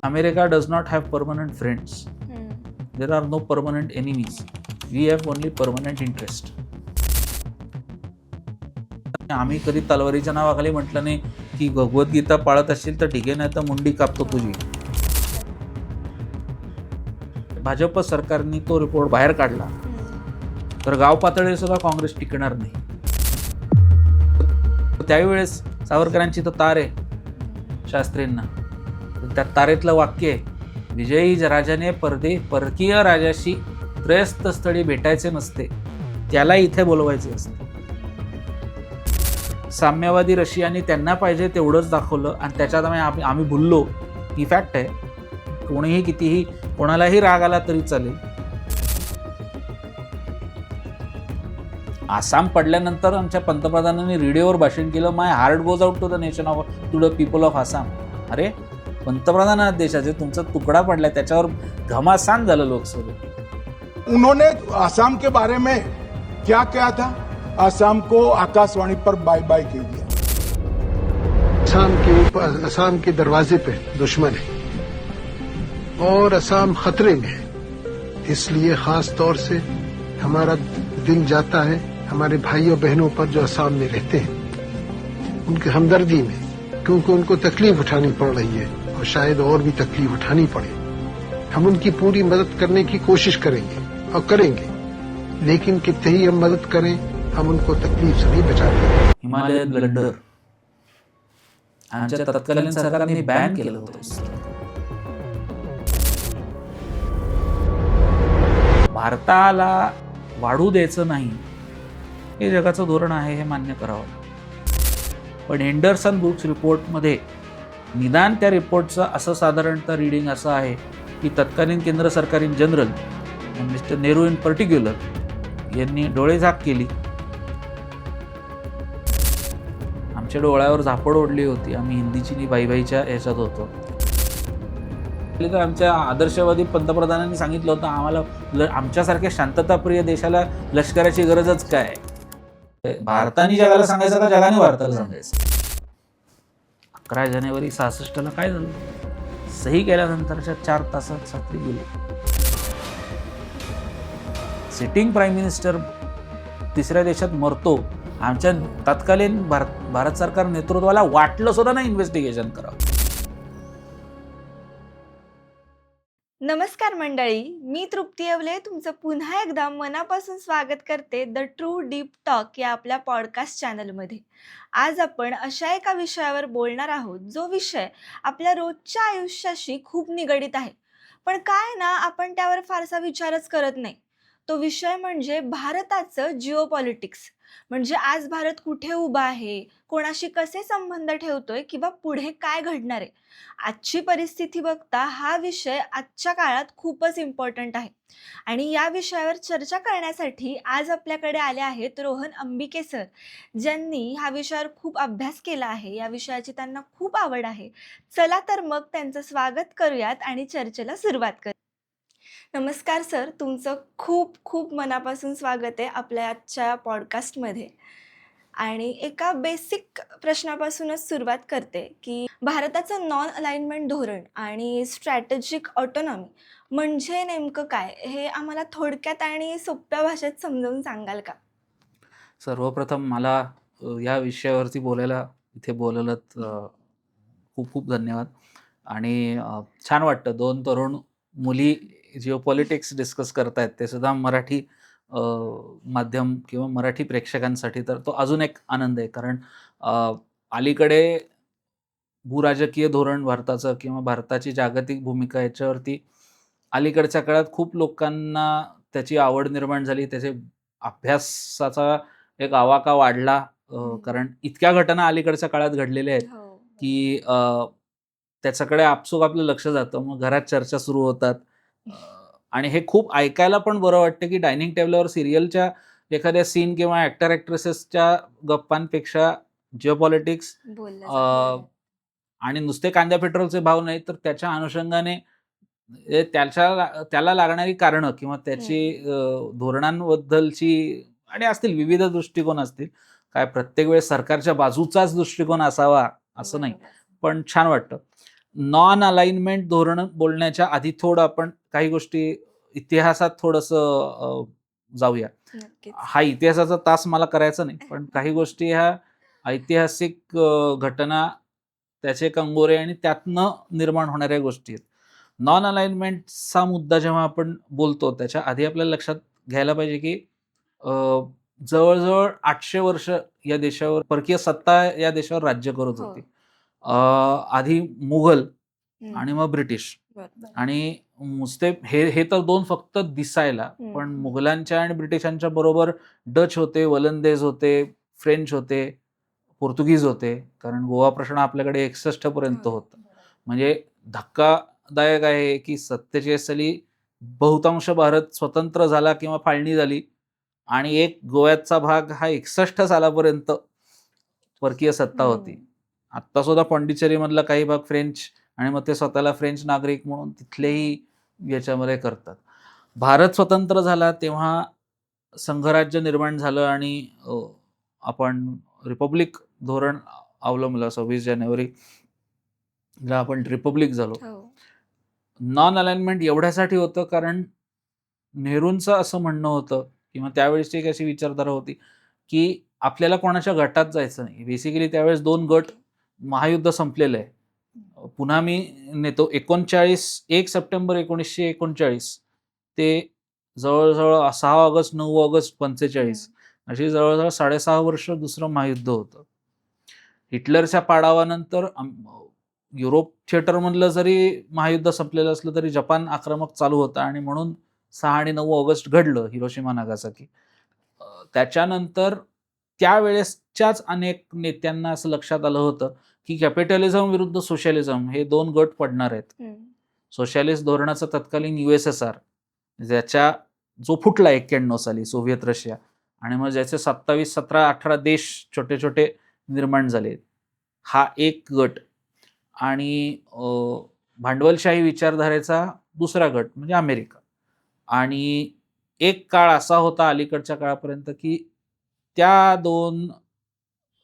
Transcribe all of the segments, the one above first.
America does not have permanent friends. There are no permanent enemies. We have only permanent interest. आम्ही कधी तलवारीच्या नावाखाली म्हटलं नाही की भगवद्गीता पाळत असशील तर ठीक आहे, नाही तर मुंडी कापतो तुझी. भाजप सरकारने तो रिपोर्ट बाहेर काढला तर गाव पातळीवर सुद्धा काँग्रेस टिकणार नाही. त्यावेळेस सावरकरांची तर तार आहे शास्त्रींना. त्या तारेतलं वाक्य आहे, विजयी राजाने परकीय राजाशी त्रयस्थ स्थळी भेटायचे नसते, त्याला इथे बोलवायचे असते. साम्यवादी रशियाने त्यांना पाहिजे तेवढंच दाखवलं आणि त्याच्यात आम्ही भुललो. ही फॅक्ट आहे. कोणीही कितीही कोणालाही राग आला तरी चालेल. आसाम पडल्यानंतर आमच्या पंतप्रधानांनी रेडिओवर भाषण केलं, my heart goes out to the nation of to the people of Assam. अरे पंतप्रधान आहात देशाचे, तुमचा तुकडा पडलाय, त्याच्यावर घमासान झालं लोकसभेत. उन्होंने आसाम के बारे में क्या कहा था? आसाम को आकाशवाणी पर बाय बाय कह दिया. आसाम के ऊपर, आसाम के दरवाजे पे दुश्मन है और आसाम खतरे में है. इसलिए खास तौर से हमारा दिल जाता है हमारे भाइयों बहनों पर जो आसाम में रहते हैं, उनकी हमदर्दी में, क्योंकि उनको तकलीफ उठानी पड़ रही है और शायद और भी तकलीफ उठानी पड़े. हम उनकी पूरी मदद करने की कोशिश करेंगे और करेंगे, लेकिन कितने ही हम मदद करें, हम उनको तकलीफ से नहीं बचा देंगे. हिमालय ब्लंडर आमच्या तत्कालीन सरकारने बॅन केलं होतं. भारताला वाढू द्यायचं नाही हे जगाचं धोरण आहे, हे मान्य करावं. पण हेंडरसन बुक्स रिपोर्टमध्ये निदान त्या रिपोर्टचं असं साधारणतः रीडिंग असं आहे की तत्कालीन केंद्र सरकारी general mister Nehru in particular यांनी डोळेझाक केली. आमच्या डोळ्यावर झापड ओढली होती. आम्ही हिंदीची बाईबाईच्या ह्याच्यात होतो. तर आमच्या आदर्शवादी पंतप्रधानांनी सांगितलं होतं, आम्हाला आमच्यासारख्या शांतताप्रिय देशाला लष्कराची गरजच काय. भारताने जगाला सांगायचं का जगाने भारताला सांगायचं. 11 जानेवारी 66ला काय झालं, सही केल्यानंतरच्या 4 तासात छात्री गेली. सिटिंग प्राईम मिनिस्टर तिसऱ्या देशात मरतो. आमच्या तत्कालीन भारत सरकार नेतृत्वाला वाटलं सुद्धा ना इन्व्हेस्टिगेशन करावं. नमस्कार मंडळी, मी तृप्ती येवले तुमचं पुन्हा एकदा मनापासून स्वागत करते द ट्रू डीप टॉक या आपल्या पॉडकास्ट चॅनलमध्ये. आज आपण अशा एका विषयावर बोलणार आहोत जो विषय आपल्या रोजच्या आयुष्याशी खूप निगडीत आहे, पण काय ना आपण त्यावर फारसा विचारच करत नाही. तो विषय म्हणजे भारताचं जिओपॉलिटिक्स. म्हणजे आज भारत कुठे उभा आहे, कोणाशी कसे संबंध ठेवतोय किंवा पुढे काय घडणार आहे. आजची परिस्थिती बघता हा विषय आजच्या काळात खूपच इम्पॉर्टंट आहे. आणि या विषयावर चर्चा करण्यासाठी आज आपल्याकडे आले आहेत रोहन अंबिके सर, ज्यांनी ह्या विषयावर खूप अभ्यास केला आहे. या विषयाची त्यांना खूप आवड आहे. चला तर मग त्यांचं स्वागत करूयात आणि चर्चेला सुरुवात करूया. नमस्कार सर, तुमचं खूप खूप मनापासून स्वागत आहे आपल्या आजच्या पॉडकास्टमध्ये. आणि एका बेसिक प्रश्नापासूनच सुरुवात करते की भारताचं नॉन अलाइनमेंट धोरण आणि स्ट्रॅटेजिक ऑटोनॉमी म्हणजे नेमकं काय, हे आम्हाला थोडक्यात आणि सोप्या भाषेत समजावून सांगाल का? सर्वप्रथम मला या विषयावरती बोलायला इथे बोलवलंत, खूप खूप धन्यवाद. आणि छान वाटतं 2 तरुण मुली जिओपॉलिटिक्स डिस्कस करतायत, ते सुद्धा मराठी माध्यम किंवा मराठी प्रेक्षकांसाठी. तर तो अजून एक आनंद आहे, कारण अलीकडे भूराजकीय धोरण भारताचं किंवा भारताची जागतिक भूमिका याच्यावरती अलीकडच्या काळात खूप लोकांना त्याची आवड निर्माण झाली. त्याचे अभ्यासाचा एक आवाका वाढला, कारण इतक्या घटना अलीकडच्या काळात घडलेल्या आहेत की त्याच्याकडे आपसूक आपलं लक्ष जातं. मग घरात चर्चा सुरू होतात आणि हे खूप ऐकायला पण बरं वाटतं की डायनिंग टेबलवर सिरियलच्या एखाद्या सीन किंवा ॲक्टर ॲक्ट्रेसेसच्या गप्पांपेक्षा जिओपॉलिटिक्स आणि नुसते कांद्या पेट्रोलचे भाव नाही, तर त्याच्या अनुषंगाने त्याला लागणारी कारणं किंवा त्याची धोरणांबद्दलची आणि असतील विविध दृष्टिकोन असतील. काय प्रत्येक वेळेस सरकारच्या बाजूचाच दृष्टिकोन असावा असं नाही, पण छान वाटतं. नॉन अलाइनमेंट धोरण बोलण्याच्या आधी थोडं आपण काही गोष्टी इतिहासात थोडंसं जाऊया. नक्कीच. हा इतिहासाचा तास मला करायचा नाही, पण काही गोष्टी ह्या ऐतिहासिक घटना, त्याचे कंगोरे आणि त्यातनं निर्माण होणाऱ्या गोष्टी आहेत. नॉन अलाइनमेंटचा मुद्दा जेव्हा आपण बोलतो, त्याच्या आधी आपल्याला लक्षात घ्यायला पाहिजे, की अ, जवळ-जवळ 800 वर्ष या देशावर परकीय सत्ता या देशावर राज्य करत हो. होती. आधी मुघल हं. आणि मग ब्रिटिश. बरोबर. आणि नुसते हे हे तर 2 फक्त दिसायला. पण मुघलांच्या आणि ब्रिटिशांच्या बरोबर डच होते, वलंदेज होते, फ्रेंच होते, पोर्तुगीज होते. कारण गोवा प्रश्न आपल्याकडे 61 पर्यंत हो. होता. म्हणजे धक्कादायक आहे, की 47 साली बहुतांश भारत स्वतंत्र झाला किंवा फाळणी झाली आणि एक गोव्याचा भाग हा 61 सालापर्यंत परकीय सत्ता होती. आत्ता सुद्धा पॉंडिचेरीमधला काही भाग फ्रेंच आणि मग ते स्वतःला फ्रेंच नागरिक म्हणून तिथलेही याच्यामध्ये करतात. भारत स्वतंत्र झाला तेव्हा संघराज्य निर्माण झालं आणि आपण रिपब्लिक धोरण अवलंबलं. 26 जानेवारीला आपण रिपब्लिक झालो. हो. नॉन अलाइनमेंट एवढ्यासाठी होतं कारण नेहरूंचं असं म्हणणं होतं किंवा त्यावेळेसची एक अशी विचारधारा होती, की आपल्याला कोणाच्या गटात जायचं नाही. बेसिकली त्यावेळेस 2 गट, महायुद्ध संपलेलं आहे. पुन्हा मी नेतो 1 सप्टेंबर 1939 ते जवळ-जवळ 6 ऑगस्ट, 9 ऑगस्ट 45 अशी जवळ-जवळ 6.5 वर्ष दुसरं महायुद्ध होतं. हिटलरच्या पाडावानंतर युरोप थिएटरमधलं जरी महायुद्ध संपलेलं असलं तरी जपान आक्रमक चालू होता आणि म्हणून 6 आणि 9 ऑगस्ट घडलं हिरोशिमा नागासाकी. त्याच्यानंतर त्यावेळेसच्याच अनेक नेत्यांना असं लक्षात आलं होतं, की कॅपिटलिझम विरुद्ध सोशलिझम हे 2 गट पडणार आहेत. सोशलिस्ट धोरणाचं तत्कालीन USSR ज्याच्या जो फुटला 91 साली सोव्हिएत रशिया आणि मग ज्याचे 27, 17, 18 देश छोटे-छोटे निर्माण झाले. हा एक गट आणि भांडवलशाही विचारधारेचा दुसरा गट म्हणजे अमेरिका. आणि एक काळ असा होता अलीकडच्या काळापर्यंत, की त्या 2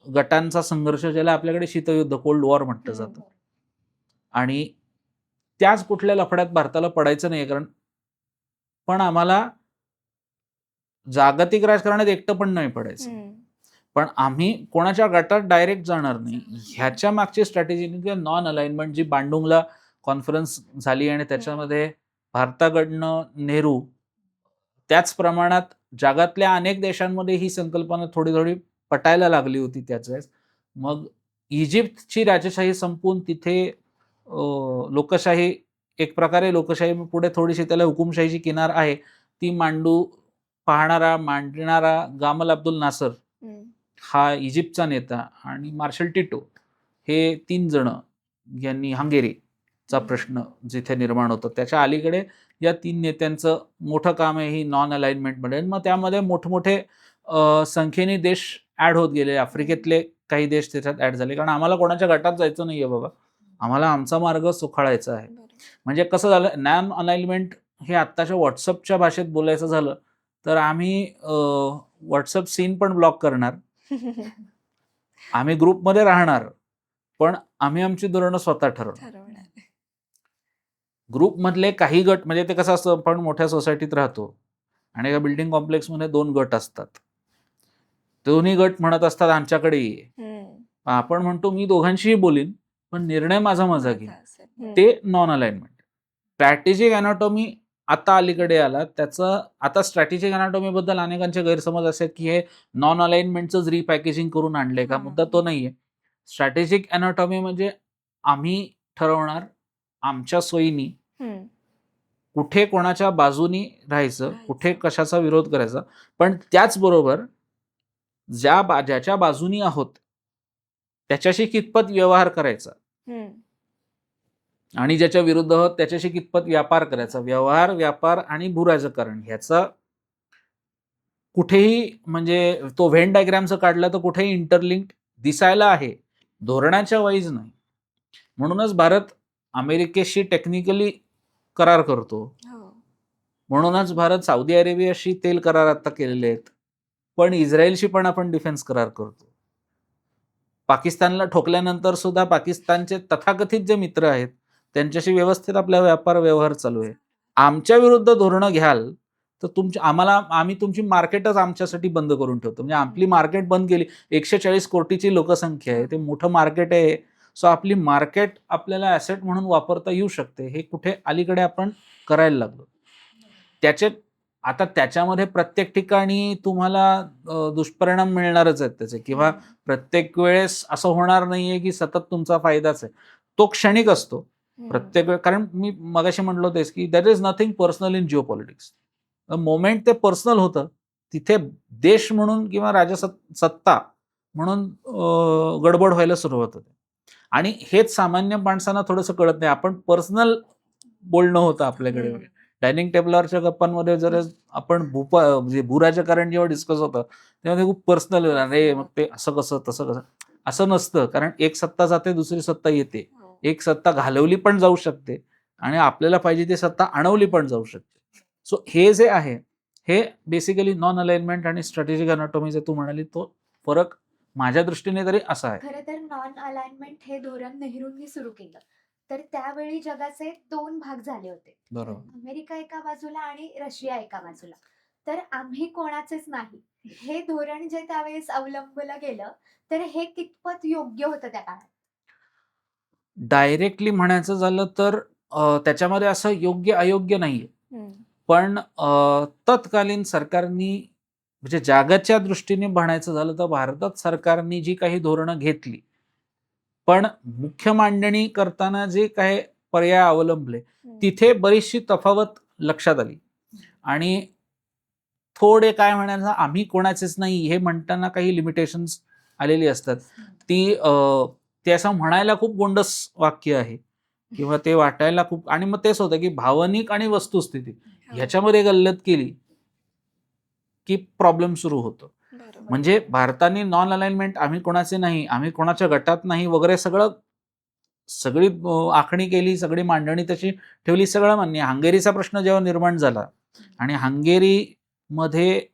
गटांचा संघर्ष ज्याला आपल्याकडे शीतयुद्ध, कोल्ड वॉर म्हटलं जातं. आणि त्याच कुठल्या लफड्यात भारताला पडायचं नाही कारण पण आम्हाला जागतिक राजकारणात एकटं पण नाही पडायचं. पण आम्ही कोणाच्या गटात डायरेक्ट जाणार नाही. ह्याच्या मागची स्ट्रॅटेजी म्हणजे नॉन अलाइनमेंट जी बांडुंगला कॉन्फरन्स झाली आणि त्याच्यामध्ये भारताकडनं नेहरू, त्याच प्रमाणात जगातल्या अनेक देशांमध्ये ही संकल्पना थोडी-थोडी पटायला लागली होती त्याच वेळेस. मग इजिप्तची राजेशाही संपवून तिथे लोकशाही, एक प्रकारे लोकशाही पुढे थोडीशी त्याला हुकुमशाहीची किनार आहे, ती मांडणारा गामल अब्दुल नासर हा इजिप्तचा नेता आणि मार्शल टिटो हे 3 जण यांनी हंगेरीचा प्रश्न जिथे निर्माण होतो त्याच्या अलीकडे या 3 नेत्यांचं मोठं काम आहे ही नॉन अलाइनमेंटमध्ये. मग त्यामध्ये मोठमोठे संख्येने देश ॲड होत गेले. आफ्रिकेतले काही देश त्याच्यात ॲड झाले कारण आम्हाला कोणाच्या गटात जायचं नाहीये बाबा. आम्हाला आमचा मार्ग सुखाळायचा आहे. म्हणजे कसं झालं, नॉन अलाइनमेंट हे आत्ताच्या WhatsAppच्या भाषेत बोलायचं झालं तर आम्ही WhatsApp सीन पण ब्लॉक करणार. आम्ही ग्रुपमध्ये राहणार, पण आम्ही आमची धोरणं स्वतः ठरवणार. ग्रुपमधले काही गट म्हणजे ते कसं असतं, आपण मोठ्या सोसायटीत राहतो आणि एका बिल्डिंग कॉम्प्लेक्समध्ये 2 गट असतात. दोन्ही गट म्हणत असतात आमच्याकडे ये. आपण म्हणतो मी दोघांशीही बोलीन, पण निर्णय माझा घेईन. ते नॉन अलाइनमेंट. स्ट्रॅटेजिक अॅनाटॉमी आता अलीकडे आला. त्याचं आता स्ट्रॅटेजिक अॅनाटॉमीबद्दल अनेकांचे गैरसमज असे की हे नॉन अलाइनमेंटचंच रिपॅकेजिंग करून आणलंय का? मुद्दा तो नाहीये. स्ट्रॅटेजिक अॅनाटॉमी म्हणजे आम्ही ठरवणार आमच्या सोयीनी कुठे कोणाच्या बाजूनी राहायचं, कुठे कशाचा विरोध करायचा, पण त्याचबरोबर ज्याच्या बाजूनी आहोत त्याच्याशी कितपत व्यवहार करायचा आणि ज्याच्या विरुद्ध आहोत त्याच्याशी कितपत व्यापार करायचा. व्यवहार, व्यापार आणि भूराजकारण ह्याचा कुठेही म्हणजे तो व्हेन डायग्रामचं काढला तर कुठेही इंटरलिंक्ड दिसायला आहे, धोरणाच्या वाईज नाही. म्हणूनच भारत अमेरिकेशी टेक्निकली करार करतो. म्हणूनच भारत सौदी अरेबियाशी तेल करार आता केलेले आहेत, पण इस्रायलशी पण आपण डिफेन्स करार करतो. पाकिस्तानला ठोकल्यानंतर सुद्धा पाकिस्तानचे तथाकथित जे मित्र आहेत त्यांच्याशी व्यवस्थित आपला व्यापार व्यवहार चालू आहे. आमच्या विरुद्ध धोरणं घ्याल तर आम्ही तुमची मार्केटच आमच्यासाठी बंद करून ठेवतो. म्हणजे आपली मार्केट बंद केली. 140 कोटीची लोकसंख्या आहे, ते मोठं मार्केट आहे. सो आपली मार्केट आपल्याला ॲसेट म्हणून वापरता येऊ शकते. हे कुठे अलीकडे आपण करायला लागलो. त्याच्यामध्ये प्रत्येक ठिकाणी तुम्हाला दुष्परिणाम मिळणारच आहेत त्याचे, किंवा प्रत्येक वेळेस असं होणार नाहीये की सतत तुमचा फायदाच आहे. तो क्षणिक असतो प्रत्येक वेळ. कारण मी मगाशी म्हटलं तेच की that is nothing personal in Jio politics. Moment ते पर्सनल होतं तिथे देश म्हणून किंवा सत्ता म्हणून गडबड व्हायला सुरुवात होते. आणि हेच सामान्य माणसांना थोडंसं कळत नाही. आपण पर्सनल बोलणं होतं आपल्याकडे. डायनिंग टेबलवरच्या गप्पांमध्ये जर आपण म्हणजे भूराजकारण जेव्हा डिस्कस होतं तेव्हा ते खूप पर्सनल, अरे मग ते असं कसं तसं कसं, असं नसतं. कारण एक सत्ता जाते, दुसरी सत्ता येते. एक सत्ता घालवली पण जाऊ शकते आणि आपल्याला पाहिजे ती सत्ता आणवली पण जाऊ शकते. सो हे जे आहे हे बेसिकली नॉन अलाइनमेंट आणि स्ट्रॅटेजिक अनाटॉमी जे तू म्हणाली तो फरक माझ्या दृष्टीने तरी असा आहे. खरं तर नॉन अलाइनमेंट हे धोरण नेहरूंनी सुरू केलं. तर त्यावेळी जगाचे 2 भाग झाले होते. बरोबर. अमेरिका एका बाजूला आणि रशिया एका बाजूला. तर आम्ही कोणाचेच नाही. हे धोरण जे त्यावेळेस अवलंबलं गेलं, तर हे कितपत योग्य होतं त्या काळात? डायरेक्टली म्हणायचं झालं तर त्याच्यामध्ये असं योग्य अयोग्य नाहीये. पण तत्कालीन सरकारनी, म्हणजे जगाच्या दृष्टीने म्हणायचं झालं तर भारतात सरकारनी जी काही धोरणं घेतली, पण मुख्य मांडणी करताना जे काही पर्याय अवलंबले तिथे बरीचशी तफावत लक्षात आली. आणि थोडे काय म्हणायचं, आम्ही कोणाचेच नाही हे म्हणताना काही लिमिटेशन्स आलेली असतात. ते असं म्हणायला खूप गोंडस वाक्य आहे किंवा ते वाटायला खूप, आणि मग तेच होतं की भावनिक आणि वस्तुस्थिती ह्याच्यामध्ये गल्लत केली की प्रॉब्लेम सुरू होतो. म्हणजे भारताने नॉन अलाइनमेंट, आम्ही कोणाचे नाही, आम्ही कोणाच्या गटात नाही वगैरे सगळी आखणी केली, सगळी मांडणी तशी ठेवली, सगळं मान्य. हंगेरीचा प्रश्न जेव्हा निर्माण झाला आणि हंगेरीमध्ये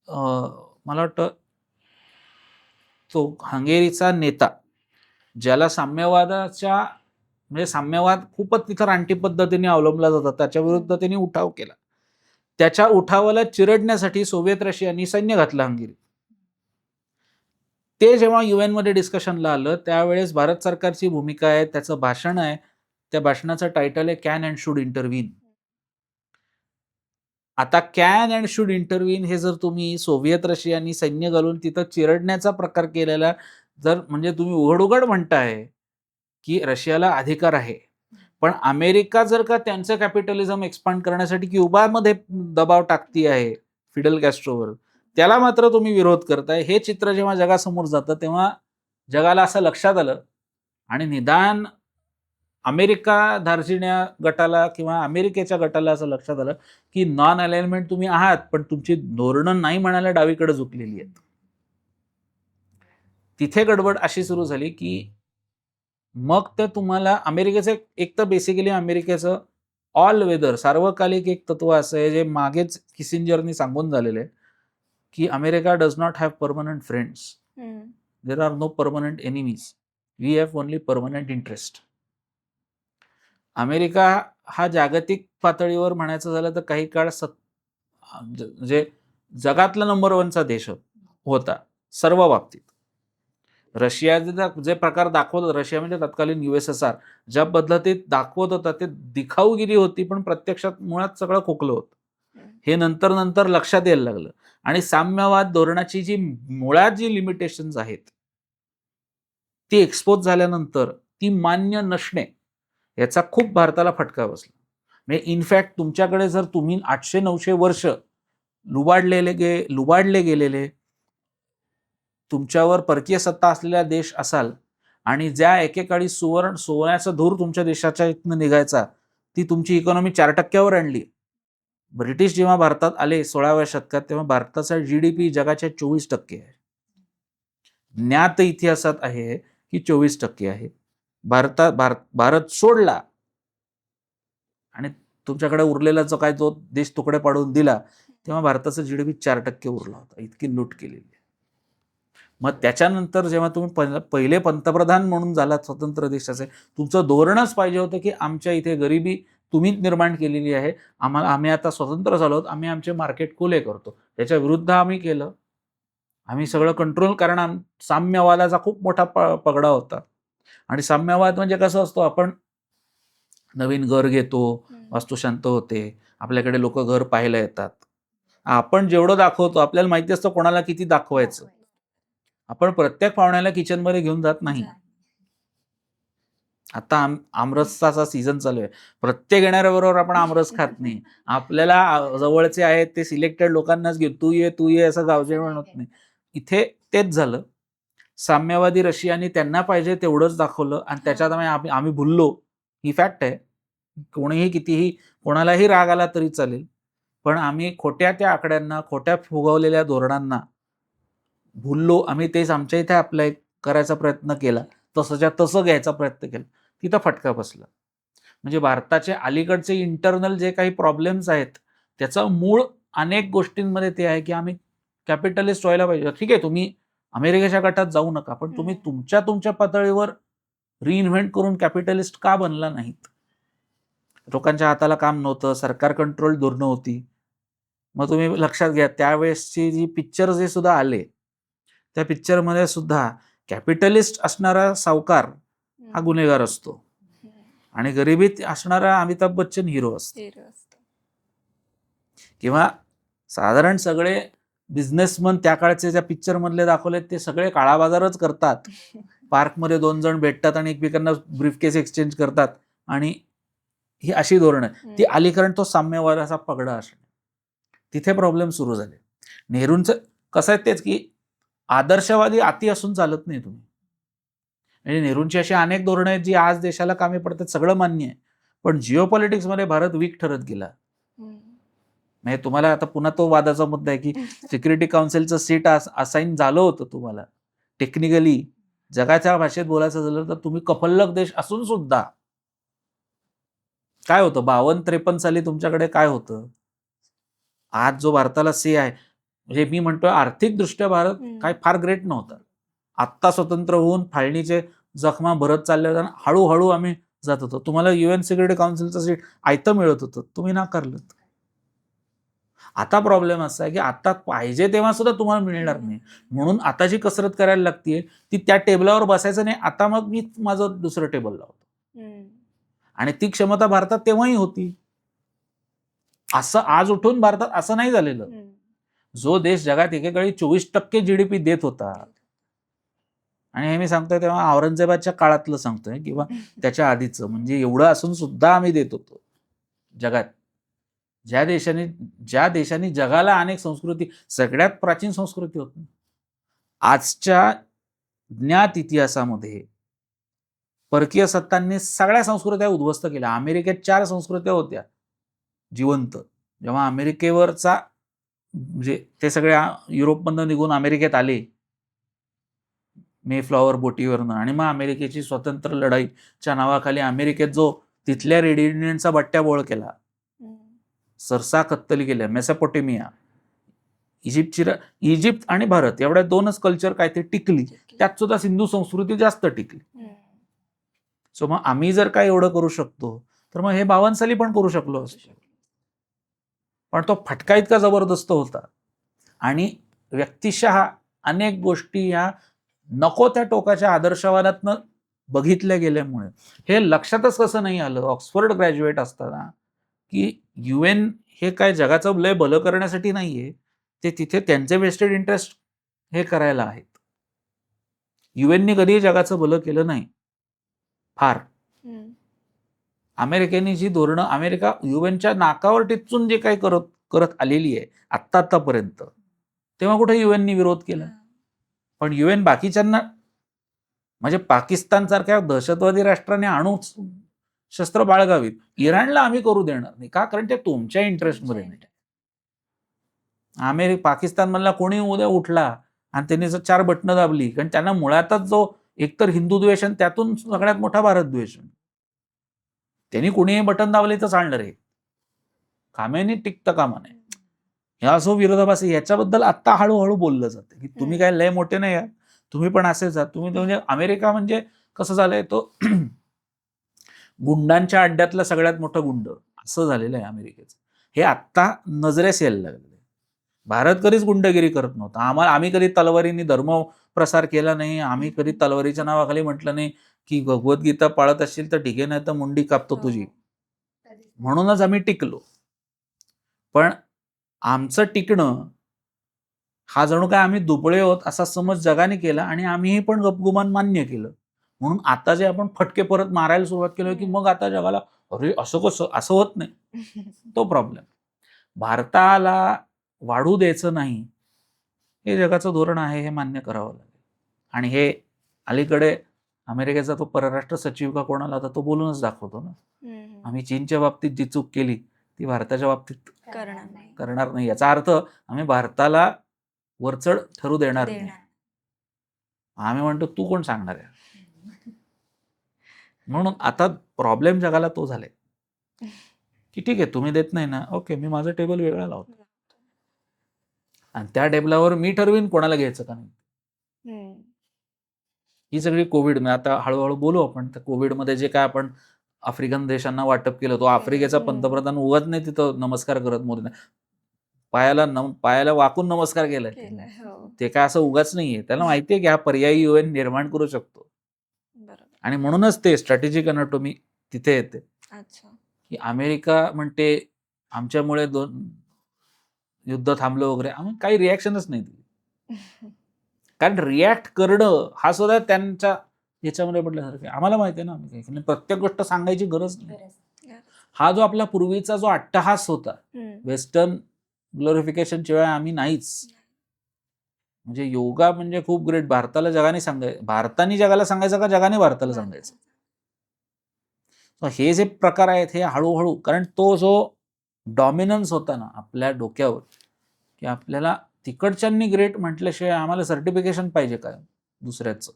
मला वाटतं तो हंगेरीचा नेता ज्याला म्हणजे साम्यवाद खूपच तिथं रानटी पद्धतीने अवलंबला जातात त्याच्या विरुद्ध त्यांनी उठाव केला. त्याच्या उठावाला चिरडण्यासाठी सोव्हिएत रशियाने सैन्य घातलं हंगेरी. ते जेव्हा UN मध्ये डिस्कशनला आलं त्यावेळेस भारत सरकारची भूमिका आहे, त्याचं भाषण आहे, त्या भाषणाचं टायटल आहे कॅन अँड शुड इंटरव्हीन. आता कॅन अँड शुड इंटरव्हीन हे जर तुम्ही सोव्हिएत रशियानी सैन्य घालून तिथं चिरडण्याचा प्रकार केलेला, जर म्हणजे तुम्ही उघड म्हणताय की रशियाला अधिकार आहे, पण अमेरिका जर का त्यांचं कॅपिटलिझम एक्सपांड करण्यासाठी क्युबामध्ये दबाव टाकती आहे फिडेल कॅस्ट्रोवर, त्याला मात्र तुम्ही विरोध करताय, हे चित्र जेव्हा जगासमोर जातं तेव्हा जगाला असं लक्षात आलं. आणि निदान अमेरिका धार्जिण्या गटाला किंवा अमेरिकेच्या गटाला असं लक्षात आलं की नॉन अलाइनमेंट तुम्ही आहात, पण तुमची धोरणं नाही म्हणायला डावीकडे झुकलेली आहेत. तिथे गडबड अशी सुरू झाली की मग ते तुम्हाला अमेरिकेचं एक तर बेसिकली अमेरिकेचं ऑल वेदर सार्वकालिक एक तत्व असं आहे जे मागेच किसिंजरनी सांगून झालेलं आहे की America does not have permanent friends, there are no permanent enemies, we have only permanent interest. America हा जागतिक पातळीवर म्हणायचं झालं तर काही काळ म्हणजे जगातला नंबर 1चा देश होता सर्व बाबतीत. रशिया जे प्रकार दाखवत होता, रशिया म्हणजे तत्कालीन USSR ज्या पद्धतीत दाखवत होता ते दिखाऊगिरी होती, पण प्रत्यक्षात मुळात सगळं खोकलं होतं. हे नंतर लक्षात यायला लागलं. आणि साम्यवाद धोरणाची जी मुळात जी लिमिटेशन्स आहेत ती एक्सपोज झाल्यानंतर ती मान्य नसणे याचा खूप भारताला फटका बसला. म्हणजे इनफॅक्ट तुमच्याकडे जर तुम्ही 800-900 वर्ष लुबाडले गेलेले तुमच्यावर परकीय सत्ता असलेला देश असाल आणि ज्या एकेकाळी सोन्याचा धूर तुमच्या देशाच्या इथनं निघायचा, ती तुमची इकॉनॉमी 4% आणली. ब्रिटिश जेव्हा भारतात आले 16व्या शतकात तेव्हा भारताचा GDP जगाच्या 24% आहे. ज्ञात इतिहासात आहे की 24% आहे. भारत सोडला आणि तुमच्याकडे उरलेला जो काय तो देश तुकडे पाडून दिला तेव्हा भारताचा GDP 4% उरला होता. इतकी लूट केलेली. मग त्याच्यानंतर जेव्हा तुम्ही पहिले पंतप्रधान म्हणून झालात स्वतंत्र देशाचे, तुमचं धोरणच पाहिजे होतं की आमच्या इथे गरिबी तुम्हीच निर्माण केलेली आहे, आम्ही आता स्वतंत्र झालो आहोत, आम्ही आमचे मार्केट खुले करतो. त्याच्या विरुद्ध आम्ही केलं. आम्ही सगळं कंट्रोल, कारण साम्यवादाचा खूप मोठा पगडा होता. आणि साम्यवाद म्हणजे कसं असतो, आपण नवीन घर घेतो, वास्तुशांत होते, आपल्याकडे लोक घर पाहायला येतात. आपण जेवढं दाखवतो आपल्याला माहिती असतं कोणाला किती दाखवायचं. आपण प्रत्येक पाहुण्याला किचनमध्ये घेऊन जात नाही. आता आमरसाचा सीझन चालू आहे. प्रत्येक येणाऱ्याबरोबर आपण आमरस खात नाही. आपल्याला जवळचे आहेत ते सिलेक्टेड लोकांनाच घेऊ, तू ये असं गावजेवण होत नाही. इथे तेच झालं. साम्यवादी रशियानी त्यांना पाहिजे तेवढंच दाखवलं आणि त्याच्यात आम्ही भुललो. ही फॅक्ट आहे. कोणीही कितीही कोणालाही राग आला तरी चालेल, पण आम्ही खोट्या त्या आकड्यांना, खोट्या फुगवलेल्या धोरणांना भुललो. आम्ही तेच आमच्या इथे अप्लाय करायचा प्रयत्न केला, तसंच्या तसं घ्यायचा प्रयत्न केला. तिथं फटका बसला. म्हणजे भारताचे अलीकडचे इंटरनल जे काही प्रॉब्लेम्स आहेत त्याचं मूळ अनेक गोष्टींमध्ये ते आहे की आम्ही कॅपिटलिस्ट व्हायला पाहिजे. ठीक आहे, तुम्ही अमेरिकेच्या गटात जाऊ नका, पण तुम्ही तुमच्या पातळीवर रिइन्व्हेंट करून कॅपिटलिस्ट का बनला नाहीत? लोकांच्या हाताला काम नव्हतं, सरकार कंट्रोल धोरणं होती. मग तुम्ही लक्षात घ्या, त्यावेळेसची जी पिक्चर जे सुद्धा आले, त्या पिक्चरमध्ये सुद्धा कॅपिटलिस्ट असणारा सावकार हा गुन्हेगार असतो आणि गरिबीत असणारा अमिताभ बच्चन हिरो असतो. किंवा साधारण सगळे बिझनेसमन त्या काळचे ज्या पिक्चर मधले दाखवले ते सगळे काळा बाजारच करतात. पार्कमध्ये 2 जण भेटतात आणि एकमेकांना ब्रीफकेस एक्सचेंज करतात आणि ही अशी धोरणं. ती आली कारण तो साम्यवादाचा पगडा असणे. तिथे प्रॉब्लेम सुरू झाले. नेहरूंचं कसं आहे तेच की आदर्शवादी अति असून चालत नाही तुम्ही. म्हणजे नेहरूंची अशी अनेक धोरणं आहेत जी आज देशाला कामी पडतात, सगळं मान्य आहे, पण जिओपॉलिटिक्समध्ये भारत वीक ठरत गेला. म्हणजे तुम्हाला आता पुन्हा तो वादाचा मुद्दा आहे की सिक्युरिटी काउन्सिलचं सीट असाइन झालं होतं तुम्हाला. टेक्निकली जगाच्या भाषेत बोलायचं झालं तर तुम्ही कफल्लक देश असून सुद्धा काय होतं 52-53 साली तुमच्याकडे काय होतं? आज जो भारताला से आहे, म्हणजे मी म्हणतोय आर्थिकदृष्ट्या भारत काय फार ग्रेट नव्हता. आत्ता स्वतंत्र होऊन फाळणीचे जखमा भरत चालले होते, हळूहळू आम्ही जात होतो. तुम्हाला UN सिक्युरिटी काउन्सिलचं सीट आयतं मिळत होतं, तुम्ही नाकारलं. आता प्रॉब्लेम असा आहे की आता पाहिजे तेव्हा सुद्धा तुम्हाला मिळणार नाही. म्हणून आता जी कसरत करायला लागतीये ती त्या टेबलावर बसायचं नाही, आता मग मी माझं दुसरं टेबल लावतो. आणि ती क्षमता भारतात तेव्हाही होती. असं आज उठून भारतात असं नाही झालेलं. जो देश जगात एकेकाळी 24% GDP देत होता, आणि हे मी सांगतोय तेव्हा औरंगजेबाच्या काळातलं सांगतोय किंवा त्याच्या आधीचं, म्हणजे एवढं असून सुद्धा आम्ही देत होतो जगात. ज्या देशाने जगाला अनेक संस्कृती, सगळ्यात प्राचीन संस्कृती होती. आजच्या ज्ञात इतिहासामध्ये परकीय सत्तांनी सगळ्या संस्कृत्या उद्ध्वस्त केल्या. अमेरिकेत 4 संस्कृत्या होत्या जिवंत. जेव्हा अमेरिकेवरचा म्हणजे ते सगळ्या युरोपमधून निघून अमेरिकेत आले मेफ्लॉवर बोटीवरनं, आणि मग अमेरिकेची स्वतंत्र लढाईच्या नावाखाली अमेरिकेत जो तिथल्या रेड युनियनचा बट्ट्याबोळ केला, सरसा कत्तली केल्या, मेसोपोटेमिया, इजिप्त आणि भारत एवढ्या 2च कल्चर काय ते टिकली. त्यात सुद्धा सिंधू संस्कृती जास्त टिकली. सो मग आम्ही जर काय एवढं करू शकतो तर मग हे 52 साली पण करू शकलो असतो. पण तो फटका इतका जबरदस्त होता आणि व्यक्तिशः अनेक गोष्टी ह्या नको त्या टोकाच्या आदर्शवादातनं बघितल्या गेल्यामुळे हे लक्षातच कसं नाही आलं ऑक्सफोर्ड ग्रॅज्युएट असताना की UN हे काय जगाचं लय भलं करण्यासाठी नाहीये, ते तिथे त्यांचे वेस्टेड इंटरेस्ट हे करायला आहेत. UNनी कधीही जगाचं भलं केलं नाही फार. अमेरिकेने जी धोरणं, अमेरिका UNच्या नाकावर टिचून जे काही करत आलेली आहे आत्तापर्यंत, तेव्हा कुठे UNनी विरोध केला? पण UN बाकीच्यांना, म्हणजे पाकिस्तान सारख्या दहशतवादी राष्ट्राने अणु शस्त्र बाळगावीत, इराणला आम्ही करू देणार नाही. का? कारण ते तुमच्या इंटरेस्टमध्ये नाही. पाकिस्तान मधला कोणी उद्या उठला आणि त्यांनी 4 बटणं दाबली, कारण त्यांना मुळातच जो एकतर हिंदू द्वेष आणि त्यातून सगळ्यात मोठा भारत द्वेष, त्यांनी कोणीही बटन दाबले तर चालणार आहे. खामेनी टिकता कामा नये. ह्या असो विरोधाभासी, याच्याबद्दल आता हळूहळू बोललं जातं की तुम्ही काय लय मोठे नाही, तुम्ही पण असेच आहात. तुम्ही म्हणजे अमेरिका म्हणजे कसं झालंय तो गुंडांच्या अड्ड्यातला सगळ्यात मोठा गुंड असं झालेलं आहे अमेरिकेचं. हे आत्ता नजरेस यायला लागले. भारत कधीच गुंडगिरी करत नव्हता. आम्ही कधी तलवारीने धर्म प्रसार केला नाही. आम्ही कधी तलवारीच्या नावाखाली म्हटलं नाही की भगवद्गीता पाळत असशील तर ठीक आहे, नाही तर मुंडी कापतो तुझी. कधीच नाही. म्हणूनच आम्ही टिकलो. पण आमचं टिकणं हा जणू काय आम्ही दुबळे आहोत असा समज जगाने केला आणि आम्हीही पण गपगुमान मान्य केलं. म्हणून आता जे आपण फटके परत मारायला सुरुवात केली की मग आता जगाला अरे असं कसं, असं होत नाही. तो प्रॉब्लेम. भारताला वाढू द्यायचं नाही हे जगाचं धोरण आहे, हे मान्य करावं लागेल. आणि हे अलीकडे अमेरिकेचा तो परराष्ट्र सचिव का कोणाला आता तो बोलूनच दाखवतो ना, आम्ही चीनच्या बाबतीत जी चूक केली ती भारताच्या बाबतीत करणार नाही. करणार नाही. याचा अर्थ आम्ही भारताला वरचढ ठरू देणार नाही. आम्ही म्हणतो तू कोण सांगणार आहे. म्हणून आता प्रॉब्लेम जगाला तो झालाय की ठीक आहे तुम्ही देत नाही ना, ओके मी माझं टेबल वेगळा लावतो आणि त्या टेबलावर मी ठरवीन कोणाला घ्यायचं का नाही. ही सगळी कोविड म्हणजे आता हळूहळू बोलू आपण. त्या कोविडमध्ये जे काय आपण आफ्रिकन देशांना वाटप केलं, तो आफ्रिकेचा पंतप्रधान उगाच नाही तिथं नमस्कार करत मोदींना, पायाला वाकून नमस्कार केलाय. हो. ते काय असं उगाच नाहीये. त्याला माहितीये की हा पर्यायी UN निर्माण करू शकतो. बरोबर. आणि म्हणूनच ते स्ट्रॅटेजिक अनॉटॉमी तिथे येते अच्छा. की अमेरिका म्हणते आमच्यामुळे 2 युद्ध थांबलं वगैरे, आम्ही काही रिॲक्शनच नाही दिली. कारण रिॲक्ट करणं हा सुद्धा त्यांच्या याच्यामध्ये म्हटल्यासारखं. आम्हाला माहिती आहे ना आम्ही काही प्रत्येक गोष्ट सांगायची गरज नाही. गरज. हा जो आपला पूर्वीचा जो अट्टहास होता वेस्टर्न ग्लोरिफिकेशन शिवाय आम्ही नाहीच. म्हणजे योगा म्हणजे खूप ग्रेट. भारताला जगाने भारताने जगाला सांगायचं का जगाने भारताला सांगायचं. हे जे प्रकार आहेत हे हळूहळू, कारण तो जो डॉमिनन्स होता ना आपल्या डोक्यावर की आपल्याला तिकडच्यांनी ग्रेट म्हटल्याशिवाय आम्हाला सर्टिफिकेशन पाहिजे काय दुसऱ्याचं,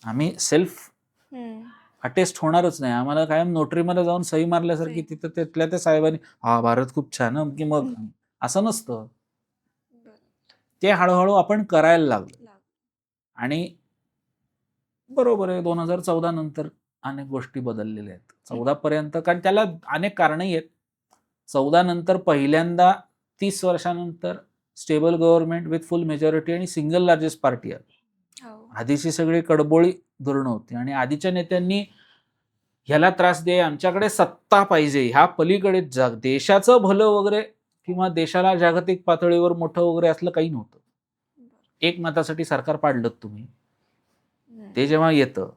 आम्ही सेल्फ अटेस्ट होणारच नाही. आम्हाला कायम नोटरीमध्ये जाऊन सही मारल्यासारखी तिथं तिथल्या त्या साहेबांनी हा भारत खूप छान की मग असं नसतं. ते हळूहळू आपण करायला लागलो. आणि बरोबर आहे 2014 नंतर अनेक गोष्टी बदललेल्या आहेत. 14 पर्यंत कारण त्याला अनेक कारणही आहेत. 14 नंतर पहिल्यांदा 30 वर्षानंतर stable government with full majority आणि सिंगल लार्जेस्ट पार्टी आली. आधीची सगळी कडबोळी धोरणं होती आणि आधीच्या नेत्यांनी ह्याला त्रास दे, आमच्याकडे सत्ता पाहिजे, ह्या पलीकडे देशाचं भलं वगैरे किंवा देशाला जागतिक पातळीवर मोठं वगैरे असलं काही नव्हतं. एक मतासाठी सरकार पाडलं तुम्ही, ते जेव्हा येतं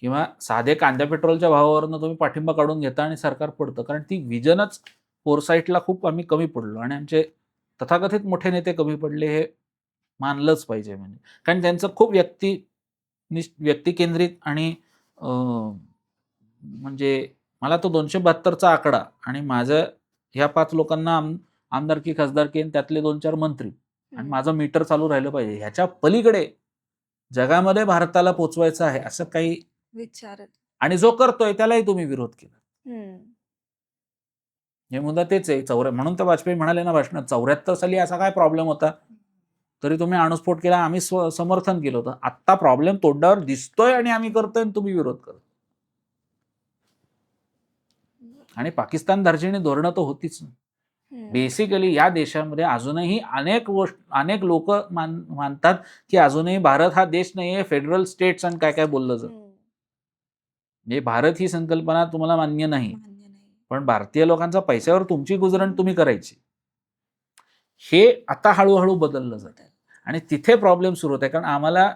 किंवा साधे कांद्या पेट्रोलच्या भावावरनं तुम्ही पाठिंबा काढून घेता आणि सरकार पडतं, कारण ती विजनच फोरसाईटला खूप आम्ही कमी पडलो आणि आमचे तथाकथित मोठे नेते कमी पडले हे मानलंच पाहिजे. म्हणजे कारण त्यांचं खूप व्यक्तिकेंद्रित आणि म्हणजे मला तो 272चा आकडा आणि माझं ह्या 5 लोकांना आमदारकी खासदारकी त्यातले 2-4 मंत्री आणि माझं मीटर चालू राहिलं पाहिजे, ह्याच्या पलीकडे जगामध्ये भारताला पोचवायचं आहे असं काही विचार. आणि जो करतोय त्यालाही तुम्ही विरोध केला. हे मुद्दा तेच आहे. म्हणून तर वाजपेयी म्हणाले ना भाषणात 74 साली असा काय प्रॉब्लेम होता तरी तुम्ही अणुस्फोट केला, आम्ही समर्थन केलं होतं. आत्ता प्रॉब्लेम तोंडावर दिसतोय आणि आम्ही करतोय आणि तुम्ही विरोध करतो. आणि पाकिस्तान धार्जिणी धोरणं तर होतीच. बेसिकली या देशामध्ये अजूनही अनेक लोक मानतात की अजूनही भारत हा देश नाहीये, फेडरल स्टेट्स आणि काय काय बोललं जातं. म्हणजे भारत ही संकल्पना तुम्हाला मान्य नाही, पण भारतीय लोकांचा पैशावर तुमची गुजरण तुम्ही करायची. हे आता हळूहळू बदललं जातं आणि तिथे प्रॉब्लेम सुरू होत आहे. कारण आम्हाला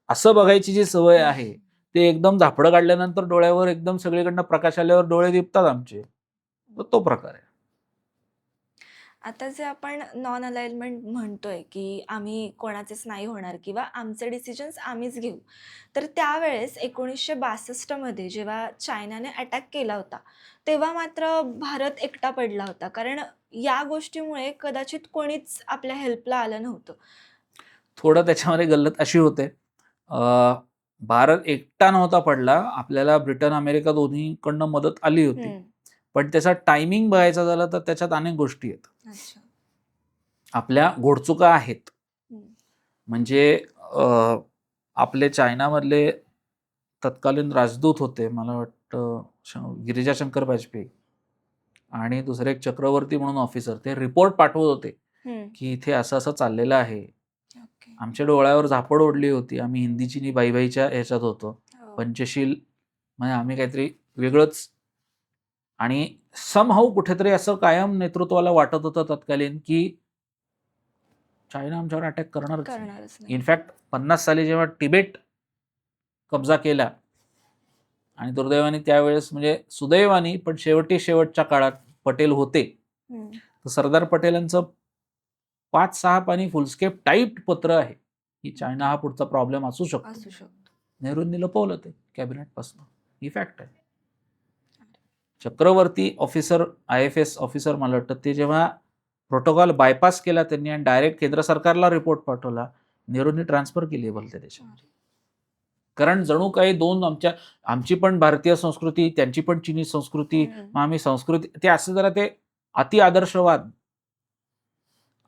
असं बघायची जी सवय आहे ते एकदम झापडं काढल्यानंतर डोळ्यावर एकदम सगळीकडनं प्रकाश आल्यावर डोळे दिपतात आमचे, तो प्रकार आहे. आता जे आपण नॉन अलाइनमेंट म्हणतोय की आम्ही कोणाचेच नाही होणार किंवा आमचे डिसिजन्स आम्हीच घेऊ, तर त्यावेळेस 1962 मध्ये जेव्हा चायनाने अटॅक केला होता तेव्हा मात्र भारत एकटा पडला होता, कारण या गोष्टीमुळे कदाचित कोणीच आपल्या हेल्पला आलं नव्हतं. थोडं त्याच्यामध्ये गल्लत अशी होते, भारत एकटा नव्हता पडला, आपल्याला ब्रिटन अमेरिका दोन्हीकडनं मदत आली होती, पण त्याचा टायमिंग बघायचा झाला तर त्याच्यात अनेक गोष्टी आहेत. आपल्या घोडचुका आहेत. म्हणजे आपले चायनामधले तत्कालीन राजदूत होते, मला वाटतं गिरिजा शंकर वाजपेयी, आणि दुसरे एक चक्रवर्ती म्हणून ऑफिसर, ते रिपोर्ट पाठवत होते की इथे असं असं चाललेलं आहे. ओके. आमच्या डोळ्यावर झापड ओढली होती. आम्ही हिंदीची नि बाईबाईच्या ह्याच्यात होतो. हो. पंचशील म्हणजे आम्ही काहीतरी वेगळंच, आणि समहाऊ कुठेतरी असं कायम नेतृत्वाला वाटत होतं तत्कालीन की चायना आमच्यावर अटॅक करणारच नाही. करणारच नाही. इनफॅक्ट 50 साली जेव्हा तिबेट कब्जा केला, आणि दुर्दैवाने त्यावेळेस म्हणजे सुदैवाने पण शेवटच्या काळात पटेल होते, हम्म. तर सरदार पटेलांचं 5-6 पानी फुलस्केप टाईप पत्र आहे की चायना हा पुढचा प्रॉब्लेम असू शकतो. असू शकतो. नेहरूंनी लपवलं ते कॅबिनेटपासून. ही फॅक्ट आहे. चक्रवर्ती ऑफिसर, IFS ऑफिसर मला वाटतं, ते जेव्हा प्रोटोकॉल बायपास केला त्यांनी आणि डायरेक्ट केंद्र सरकारला रिपोर्ट पाठवला, नेहरूंनी ट्रान्सफर केली भलत्या देशामध्ये. कारण जणू काही दोन आमची पण भारतीय संस्कृती, त्यांची पण चीनी संस्कृती, मग आम्ही संस्कृती, ते असं जरा ते अति आदर्शवाद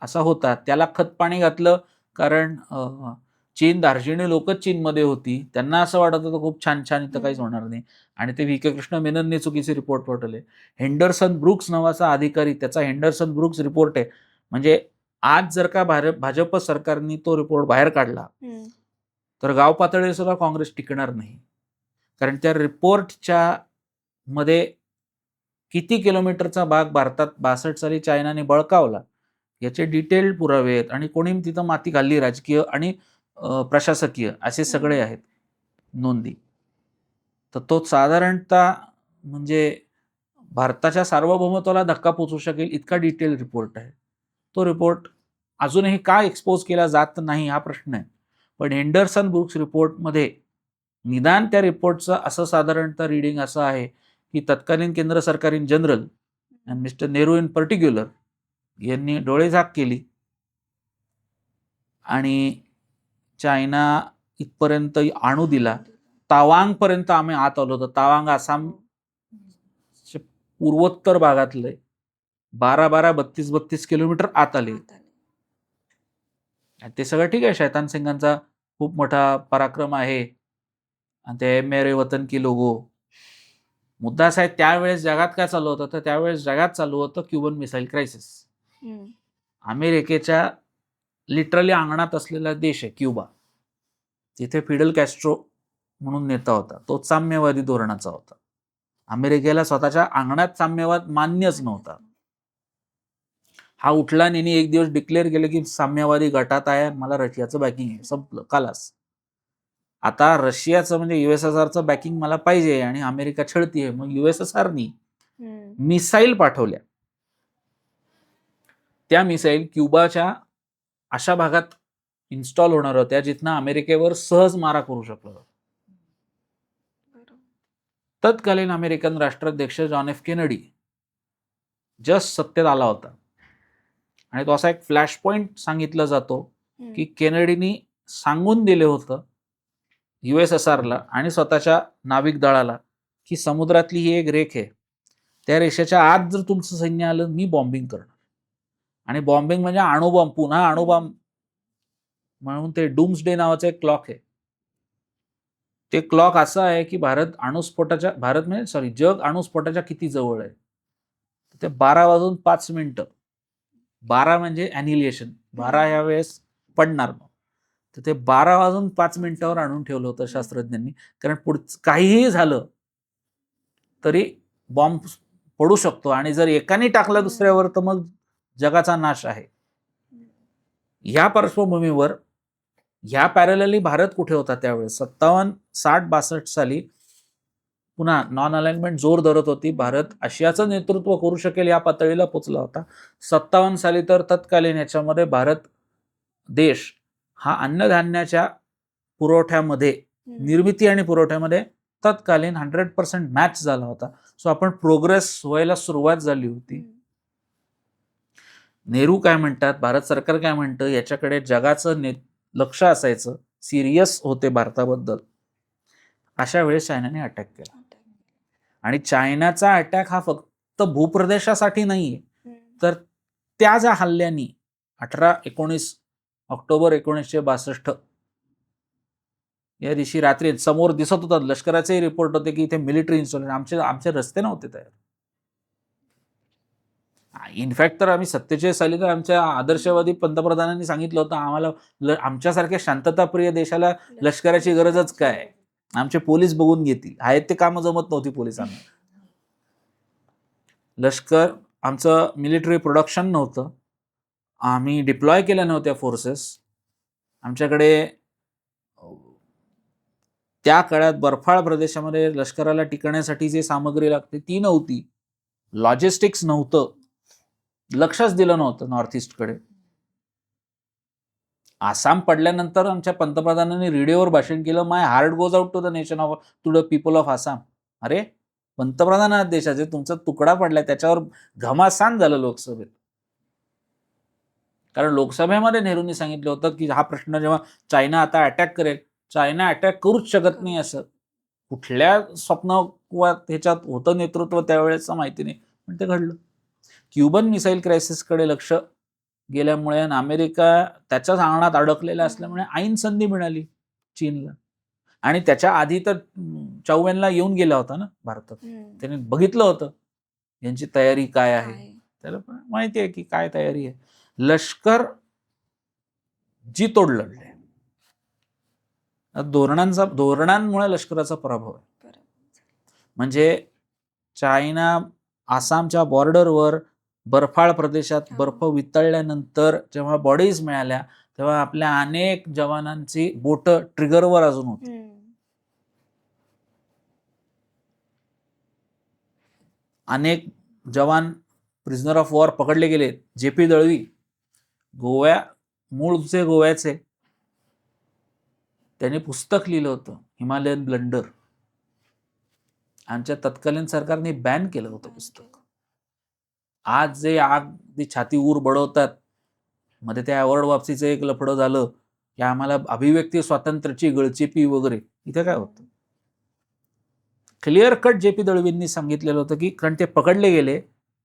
असा होता. त्याला खतपाणी घातलं, कारण चीन, दार्जिलिंग लोकच चीनमध्ये होती, त्यांना असं वाटत होतं खूप छान छान, इथं काहीच होणार नाही, आणि ते VK कृष्ण मेननने चुकीचे रिपोर्ट पाठवले. हेंडरसन ब्रुक्स नावाचा अधिकारी, त्याचा हेंडरसन ब्रुक्स रिपोर्ट आहे. म्हणजे आज जर का भाजप सरकारने तो रिपोर्ट बाहेर काढला तर गाव पातळीवर सुद्धा काँग्रेस टिकणार नाही. कारण त्या रिपोर्टच्या मध्ये किती किलोमीटरचा भाग भारतात 62 साली चायनाने बळकावला याचे डिटेल्ड पुरावे आहेत, आणि कोणी तिथं माती घालली राजकीय आणि प्रशासकीय असे सगळे आहेत नोंदी. तर तो साधारणतः म्हणजे भारताच्या सार्वभौमत्वाला धक्का पोचू शकेल इतका डिटेल रिपोर्ट आहे. तो रिपोर्ट अजूनही का एक्सपोज केला जात नाही हा प्रश्न आहे. पण हेंडरसन ब्रुक्स रिपोर्टमध्ये निदान त्या रिपोर्टचं असं साधारणतः रीडिंग असं आहे की तत्कालीन केंद्र सरकारीन जनरल आणि मिस्टर नेहरू इन पर्टिक्युलर यांनी डोळेझाक केली आणि चायना इथपर्यंत आणू दिला. तावांग पर्यंत आम्ही आत आलो होतो. तावांग आसाम पूर्वोत्तर भागातले 12-12, 32-32 किलोमीटर आत आले. ते सगळं ठीक आहे, शैतान सिंगांचा खूप मोठा पराक्रम आहे आणि ते मेरे वतन की लोगो. मुद्दा असा आहे, त्यावेळेस जगात काय चालू होतं, तर त्यावेळेस जगात चालू होतं क्युबन मिसाईल क्रायसिस. अमेरिकेच्या लिटरली अंगणात असलेला देश आहे क्युबा. तिथे फिडेल कॅस्ट्रो म्हणून नेता होता, तो साम्यवादी धोरणाचा होता. अमेरिकेला स्वतःच्या अंगणात साम्यवाद मान्यच नव्हता. हा उठला आणि एक दिवस डिक्लेअर केलं की साम्यवादी गटात आहे, मला रशियाचं बॅकिंग आहे, संपलं, खालास. आता रशियाचं म्हणजे USSRचं बॅकिंग मला पाहिजे आणि अमेरिका छळतीये, मग USSRनी मिसाईल पाठवल्या. त्या मिसाईल क्युबाच्या अशा भागात इन्स्टॉल होणार होत्या जिथनं अमेरिकेवर सहज मारा करू शकलो. तत्कालीन अमेरिकन राष्ट्राध्यक्ष जॉन F. केनेडी जस्ट सत्तेत आला होता, आणि तो असा एक फ्लॅश पॉइंट सांगितला जातो की केनेडीनी सांगून दिले होतं USSRला आणि स्वतःच्या नाविक दळाला की समुद्रातली ही एक रेख आहे, त्या रेषेच्या आत जर तुमचं सैन्य आलं मी बॉम्बिंग करणार. आणि बॉम्बिंग म्हणजे अणुबॉम्ब, पुन्हा अणुबॉम्ब म्हणून ते डूम्सडे नावाचं एक क्लॉक आहे. ते क्लॉक असं आहे की जग अणुस्फोटाच्या किती जवळ आहे, ते 12:05 12 म्हणजे ॲनिलिएशन, 12 ह्या वेळेस पडणार. तर ते 12:05 आणून ठेवलं होतं शास्त्रज्ञांनी, कारण पुढचं काहीही झालं तरी बॉम्ब पडू शकतो, आणि जर एकाने टाकला दुसऱ्यावर तर मग जगाचा नाश आहे. ह्या पार्श्वभूमीवर ह्या पॅरलली भारत कुठे होता त्यावेळेस? 57, 60, 62 साली पुन्हा नॉन अलाइनमेंट जोर धरत होती. भारत आशियाचं नेतृत्व करू शकेल या पातळीला पोचला होता. 57 साली तर तत्कालीन याच्यामध्ये भारत देश हा अन्नधान्याच्या पुरवठ्यामध्ये, निर्मिती आणि पुरवठ्यामध्ये तत्कालीन 100% मॅच झाला होता. सो आपण प्रोग्रेस व्हायला सुरुवात झाली होती. नेहरू काय म्हणतात, भारत सरकार काय म्हणतं, याच्याकडे जगाचं लक्ष असायचं, सिरियस होते भारताबद्दल. अशा वेळेस चायनाने अटॅक केला. आणि चायनाचा अटॅक हा फक्त भूप्रदेशासाठी नाहीये, तर त्या ज्या हल्ल्यांनी 18-19 ऑक्टोबर 1962 या दिवशी रात्री समोर दिसत होतात, लष्कराचे रिपोर्ट होते की इथे मिलिटरी इन्स्टॉलेशन, आमचे रस्ते नव्हते तयार. इनफॅक्ट तर आम्ही 47 साली तर आमच्या आदर्शवादी पंतप्रधानांनी सांगितलं होतं आम्हाला आमच्यासारख्या शांतताप्रिय देशाला लष्कराची गरजच काय, आमचे पोलीस बघून घेतील, आहेत ते कामं जमत नव्हती पोलिसांना. लष्कर आमचं मिलिटरी प्रोडक्शन नव्हतं, आम्ही डिप्लॉय केल्या नव्हत्या फोर्सेस. आमच्याकडे त्या काळात बर्फाळ प्रदेशामध्ये लष्कराला टिकण्यासाठी जे सामग्री लागते ती नव्हती, लॉजिस्टिक्स नव्हतं, लक्षच दिलं नव्हतं नॉर्थ ईस्टकडे. आसाम पडल्यानंतर आमच्या पंतप्रधानांनी रेडिओवर भाषण केलं, my heart goes out to the nation of to the people of Assam. अरे पंतप्रधान आहात देशाचे, तुमचा तुकडा पडलाय, त्याच्यावर घमासान झालं लोकसभेत. कारण लोकसभेमध्ये नेहरूंनी सांगितलं होतं की हा प्रश्न जेव्हा चायना आता अटॅक करेल, चायना अटॅक करूच शकत नाही, असं कुठल्या स्वप्न किंवा ह्याच्यात होतं नेतृत्व त्यावेळेचं माहिती नाही, पण ते घडलं. क्युबन मिसाईल क्रायसिसकडे लक्ष गेल्यामुळे आणि अमेरिका त्याच्याच अंगणात अडकलेला असल्यामुळे ऐन संधी मिळाली चीनला. आणि त्याच्या आधी तर चौवेनला येऊन गेला होता ना भारतात, त्याने बघितलं होतं यांची तयारी काय आहे, त्याला पण माहिती आहे की काय तयारी आहे. लष्कर जी तोड लढले, धोरणांमुळे लष्कराचा पराभव आहे. म्हणजे चायना आसामच्या बॉर्डरवर बर्फाळ प्रदेशात बर्फ वितळल्यानंतर जेव्हा बॉडीज मिळाल्या तेव्हा आपल्या अनेक जवानांची बोट ट्रिगरवर अजून होती. अनेक जवान प्रिझनर ऑफ वॉर पकडले गेले. JP दळवी मूळचे गोव्याचे, त्याने पुस्तक लिहिलं होतं हिमालयन ब्लंडर. आमच्या तत्कालीन सरकारने बॅन केलं होतं पुस्तक. आज जे अगदी छाती ऊर बडवतात, मध्ये त्या अवॉर्ड वापसीचं एक लफडं झालं की आम्हाला अभिव्यक्ती स्वातंत्र्याची गळचेपी वगैरे, इथे काय होतं क्लिअर कट JP दळवींनी सांगितलेलं होतं की कारण ते पकडले गेले,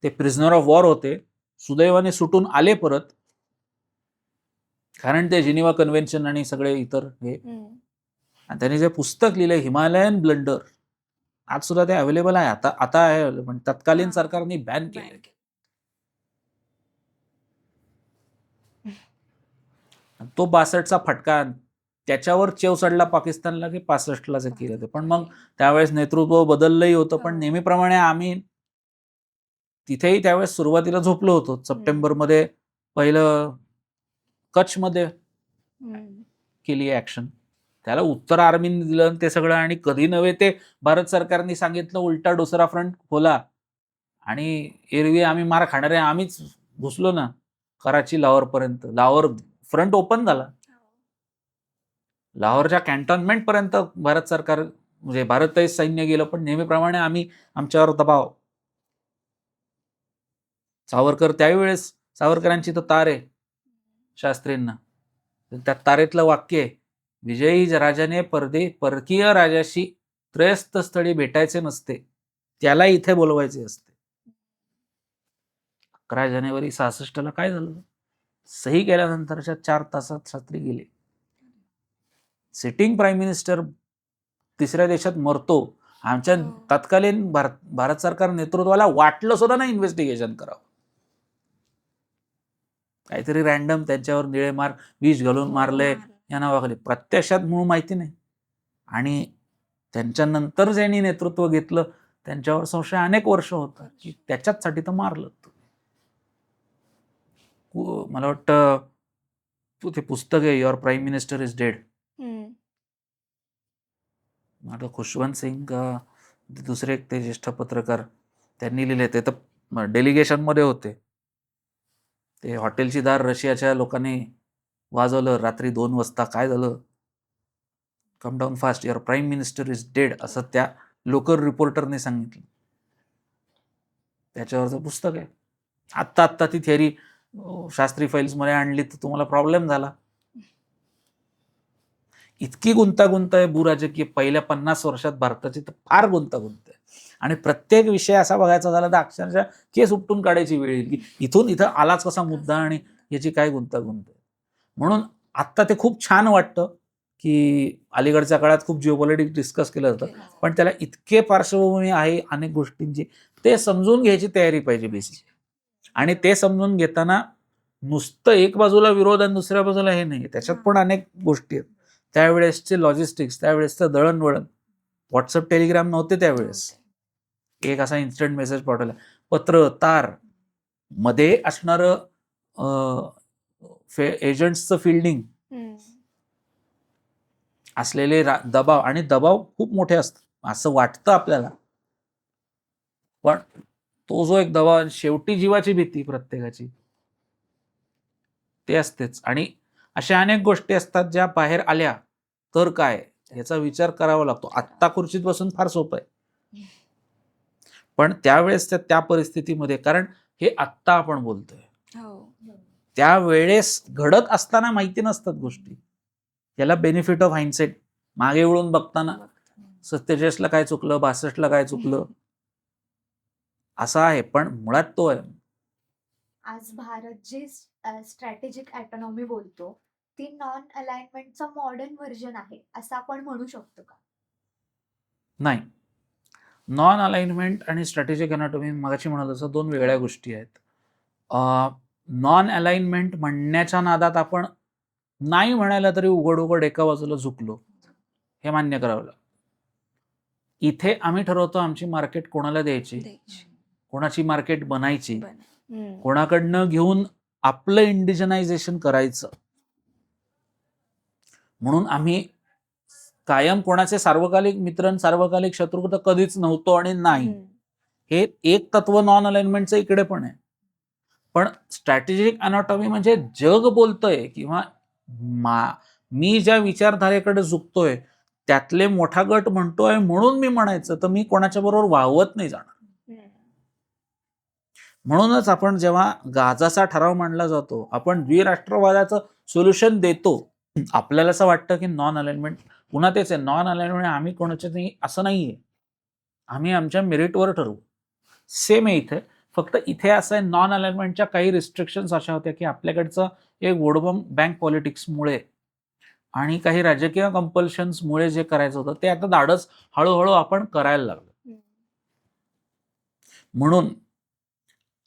ते प्रिझनर ऑफ वॉर होते, सुदैवाने सुटून आले परत, कारण ते जिनिव्हा कन्व्हेन्शन आणि सगळे इतर हे. आणि त्यांनी जे पुस्तक लिहिलंय हिमालयन ब्लंडर, आज सुद्धा ते अवेलेबल आहे. आता आहे, पण तत्कालीन सरकारने बॅन केले. तो 62चा फटका, त्याच्यावर चेव चढला पाकिस्तानला की 65ला जे केलं ते. पण मग त्यावेळेस नेतृत्व बदललंही होतं, पण नेहमीप्रमाणे आम्ही तिथेही त्यावेळेस सुरुवातीला झोपलो होतो. सप्टेंबरमध्ये पहिलं कच्छमध्ये केली ऍक्शन, त्याला उत्तर आर्मीने दिलं ते सगळं. आणि कधी नव्हे ते भारत सरकारने सांगितलं उलटा दुसरा फ्रंट खोला, आणि एरवी आम्ही मार खाणारे आम्हीच घुसलो ना कराची लाहोर पर्यंत. लाहोर फ्रंट ओपन झाला, लाहोरच्या कॅन्टॉनमेंट पर्यंत भारत सरकार म्हणजे भारतही सैन्य गेलं, पण नेहमीप्रमाणे आम्ही आमच्यावर दबाव. सावरकर त्यावेळेस, सावरकरांची तर तार आहे शास्त्रींना, त्या तारेतलं वाक्य आहे, विजयी राजाने परकीय राजाशी त्रयस्थ स्थळी भेटायचे नसते, त्याला इथे बोलवायचे असते. 11 जानेवारी 66ला काय झालं, सही केल्यानंतरच्या 4 तासात शास्त्री गेले. सिटिंग प्राईम मिनिस्टर तिसऱ्या देशात मरतो, आमच्या तत्कालीन भारत सरकार नेतृत्वाला वाटलं सुद्धा नाही इन्व्हेस्टिगेशन करावं. काहीतरी रॅन्डम त्यांच्यावर निळे मार, विष घालून मारले या नावाखाली, प्रत्यक्षात मूळ माहिती नाही. आणि त्यांच्यानंतर ज्यांनी नेतृत्व घेतलं त्यांच्यावर संशय अनेक वर्ष होता की त्याच्याचसाठी तर मारलं. मला वाटतं ते पुस्तक आहे your prime minister is dead, आता खुशवंत सिंग दुसरे एक ते ज्येष्ठ पत्रकार त्यांनी लिहिले. ते तर डेलिगेशन मध्ये होते. ते हॉटेलची दार रशियाच्या लोकांनी वाजवलं रात्री 2 वाजता. काय झालं, come down fast, your prime minister is dead, असं त्या लोकल रिपोर्टरने सांगितलं. त्याच्यावरचं पुस्तक आहे. आत्ता ती थिअरी शास्त्री फाईल्समध्ये आणली तर तुम्हाला प्रॉब्लेम झाला. इतकी गुंतागुंत आहे भूराजकीय पहिल्या 50 वर्षात भारताची, तर फार गुंतागुंत आहे. आणि प्रत्येक विषय असा बघायचा झाला तर अक्षरशः केस उपटून काढायची वेळ येईल की इथून इथं आलाच कसा मुद्दा आणि याची काय गुंतागुंत आहे. म्हणून आत्ता ते खूप छान वाटतं की अलीकडच्या काळात खूप जिओपॉलिटिक्स डिस्कस केलं जातं, पण त्याला इतके पार्श्वभूमी आहे अनेक गोष्टींची, ते समजून घ्यायची तयारी पाहिजे बेसिक. आणि ते समजून घेताना नुसतं एक बाजूला विरोध आणि दुसऱ्या बाजूला हे नाही, त्याच्यात पण अनेक गोष्टी आहेत. त्यावेळेसचे लॉजिस्टिक्स, त्यावेळेसचं दळणवळण, व्हॉट्सअप टेलिग्राम नव्हते त्यावेळेस. एक असा इन्स्टंट मेसेज पाठवला, पत्र, तार, मध्ये असणारं एजंट्सचं फिल्डिंग, असलेले दबाव, आणि दबाव खूप मोठे असतात असं वाटतं आपल्याला, पण तो जो एक दबाव, शेवटी जीवाची भीती प्रत्येकाची ते असतेच. आणि अशा अनेक गोष्टी असतात ज्या बाहेर आल्या तर काय याचा विचार करावा लागतो. आत्ता खुर्चीत बसून फार सोपं आहे, पण त्यावेळेस त्या परिस्थितीमध्ये, कारण हे आत्ता आपण बोलतोय, त्यावेळेस घडत असताना माहिती नसतात गोष्टी. याला बेनिफिट ऑफ हाइंडसेट, मागे वळून बघताना 47ला काय चुकलं, 62ला काय चुकलं, असं आहे. पण मुळात तो आहे. आज भारत जे स्ट्रॅटेजिक ऑटोनॉमी बोलतो ती नॉन अलाइनमेंटचं मॉडर्न व्हर्जन आहे असं आपण म्हणू शकतो का? नाही, नॉन अलाइनमेंट आणि स्ट्रॅटेजिक अनाटॉमी मगाशी म्हणाल तसं दोन वेगळ्या गोष्टी आहेत. नॉन अलाइनमेंट म्हणण्याच्या नादात आपण नाही म्हणायला तरी उघड उघड एका बाजूला झुकलो, हे मान्य करावं लागतं. इथे आम्ही ठरवतो आमची मार्केट कोणाला द्यायची, कोणाची मार्केट बनायची, कोणाकडनं घेऊन आपलं इंडिजनायझेशन करायचं. म्हणून आम्ही कायम कोणाचे सार्वकालिक मित्र, सार्वकालिक शत्रू तर कधीच नव्हतो आणि नाही. हे एक तत्व नॉन अलाइनमेंटचं इकडे पण आहे. पण स्ट्रॅटेजिक अनाटॉमी म्हणजे जग बोलतोय किंवा मी ज्या विचारधारेकडे झुकतोय त्यातले मोठा गट म्हणतोय म्हणून मी म्हणायचं, तर मी कोणाच्या बरोबर वावत नाही जाणार. म्हणूनच आपण जेव्हा गाझाचा ठराव मांडला जातो, आपण द्विराष्ट्रवादाचं सोल्युशन देतो. आपल्याला असं वाटतं की नॉन अलाइनमेंट, पुन्हा तेच आहे, नॉन अलाइनमेंट आम्ही कोणाच्या नाही असं नाहीये, आम्ही आमच्या मेरिटवर ठरवू. सेम आहे इथे, फक्त इथे असं आहे, नॉन अलाइनमेंटच्या काही रिस्ट्रिक्शन्स अशा होत्या की आपल्याकडचं एक वोट बँक पॉलिटिक्समुळे आणि काही राजकीय कंपल्शन्समुळे जे करायचं होतं ते आता धाडस हळूहळू आपण करायला लागलो. म्हणून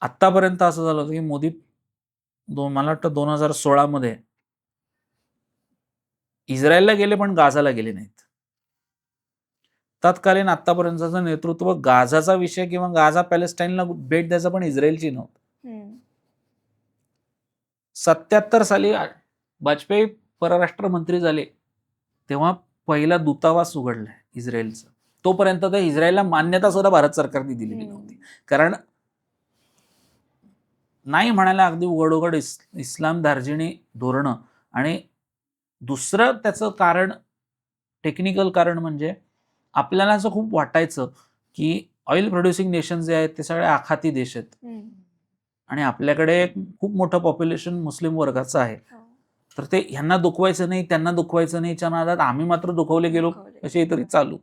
आतापर्यंत असं झालं होतं की मोदी मला वाटतं 2016 मध्ये इस्रायलला गेले पण गाझाला गेले नाहीत. तत्कालीन आतापर्यंतचं नेतृत्व गाझाचा विषय किंवा गाझा पॅलेस्टाईनला भेट द्यायचा पण इस्रायलची नव्हतं. 77 साली वाजपेयी परराष्ट्र मंत्री झाले तेव्हा पहिला दूतावास उघडलाय इस्रायलचा. तोपर्यंत तर इस्रायलला मान्यता सुद्धा भारत सरकारने दिलेली नव्हती, कारण नाही म्हणायला अगदी उघड उघड इस्लाम धार्जिणी धोरणं. आणि दुसरं त्याचं कारण, टेक्निकल कारण म्हणजे आपल्याला असं खूप वाटायचं की ऑइल प्रोड्युसिंग नेशन जे आहेत ते सगळे आखाती देश आहेत आणि आपल्याकडे खूप मोठं पॉप्युलेशन मुस्लिम वर्गाचं आहे, तर ते ह्यांना दुखवायचं नाही, त्यांना दुखवायचं नाही, च्या नादात आम्ही मात्र दुखवले गेलो कसे तरी चालू.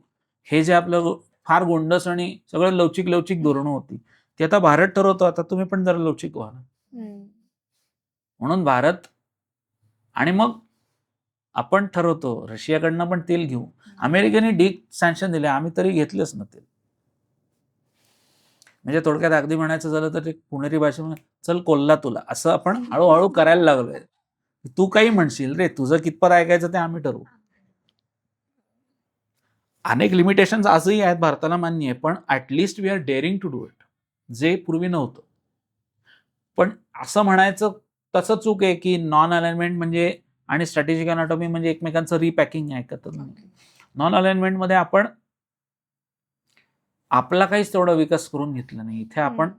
हे जे आपलं फार गोंडस आणि सगळं लवचिक लवचिक धोरणं होती ती आता भारत ठरवतो, आता तुम्ही पण जरा लवचिक व्हा. म्हणून भारत, आणि मग आपण ठरवतो रशियाकडनं पण तेल घेऊ. अमेरिकेने डीप सँक्शन दिले, आम्ही तरी घेतलेच ना तेल. म्हणजे थोडक्यात अगदी म्हणायचं झालं तर पुणेरी भाषेमध्ये चल कोल्हा तुला, असं आपण हळूहळू करायला लागलोय. तू काही म्हणशील रे, तुझं कितपत ऐकायचं ते आम्ही ठरवू. अनेक लिमिटेशन्स आजही आहेत, भारताला मान्य आहे, पण at least we are daring to do it, जे पूर्वी नव्हतं. पण असं म्हणायचं तसं चूक आहे की नॉन अलाइनमेंट म्हणजे आणि स्ट्रॅटेजिक अनाटॉमी म्हणजे एकमेकांचं रिपॅकिंग आहे. नॉन अलाइनमेंटमध्ये आपण आपला काहीच तेवढा विकास करून घेतला नाही. इथे आपण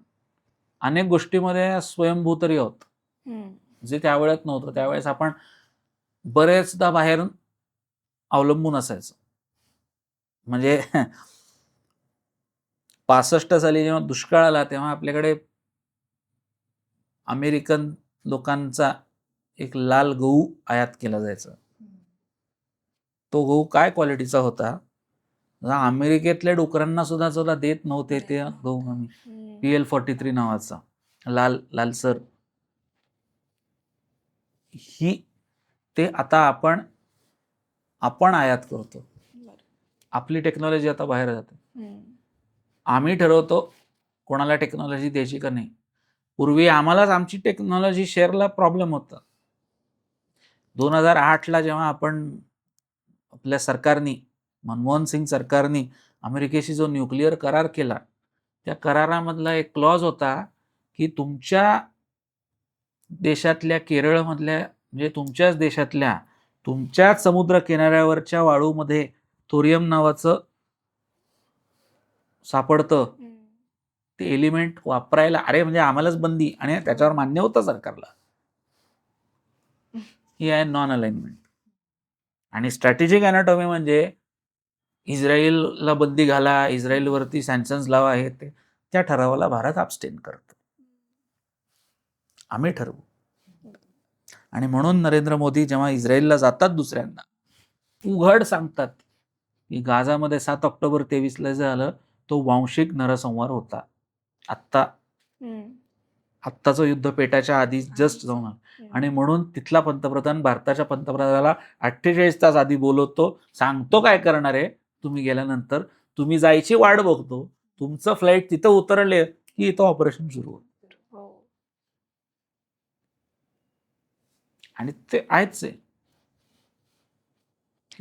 अनेक गोष्टीमध्ये स्वयंभू तरी आहोत, जे त्यावेळेस नव्हतं. त्यावेळेस आपण बरेचदा बाहेर अवलंबून असायचं. म्हणजे 65 साली जेव्हा दुष्काळ आला तेव्हा आपल्याकडे अमेरिकन लोकांचा एक लाल गहू आयात केला जायचा. तो गहू काय क्वालिटीचा होता, अमेरिकेतल्या डुकरांना सुद्धा देत नव्हते ते गहू आम्ही. PL43 नावाचा लालसर. ही ते आता आपण आपण आयात करतो. बरं. आपली टेक्नॉलॉजी आता बाहेर जाते. हम्म. आम्ही ठरवतो कोणाला टेक्नॉलॉजी द्यायची का नाही. पूर्वी आम्हालाच आमची टेक्नॉलॉजी शेअरला प्रॉब्लेम होता. 2008ला जेव्हा आपण आपल्या सरकारनी, मनमोहन सिंग सरकारनी अमेरिकेशी जो न्यूक्लिअर करार केला, त्या करारामधला एक क्लॉज होता की तुमच्या देशातल्या, केरळमधल्या, म्हणजे तुमच्याच देशातल्या, तुमच्याच समुद्र किनाऱ्यावरच्या वाळूमध्ये थोरियम नावाचं सापडतं. हम्म. ते एलिमेंट वापरायला, अरे म्हणजे आम्हालाच बंदी, आणि त्याच्यावर मान्य होतं सरकारला. ही आहे नॉन अलाइनमेंट. आणि स्ट्रॅटेजिक अॅनाटॉमी म्हणजे इस्रायलला बंदी घाला, इस्रायलवरती सँक्शन्स लावा, हे ते त्या ठरावाला भारत अबस्टेन करतो. आम्ही ठरवू. आणि म्हणून नरेंद्र मोदी जेव्हा इस्रायलला जातात दुसऱ्यांदा, उघड सांगतात की गाझामध्ये 7 ऑक्टोबर 23ला झालं तो वांशिक नरसंहार होता. हम्म. आत्ताचं युद्ध पेटायच्या आधी जस्ट जाऊन आलं. हम्म. आणि म्हणून तिथला पंतप्रधान भारताच्या पंतप्रधानाला 48 तास आधी बोलवतो, सांगतो काय करणार आहे तुम्ही गेल्यानंतर, तुम्ही जायची वाट बघतो, तुमचं फ्लाईट तिथं उतरले की इथं ऑपरेशन सुरू होतं. हो. आणि ते आहेच आहे,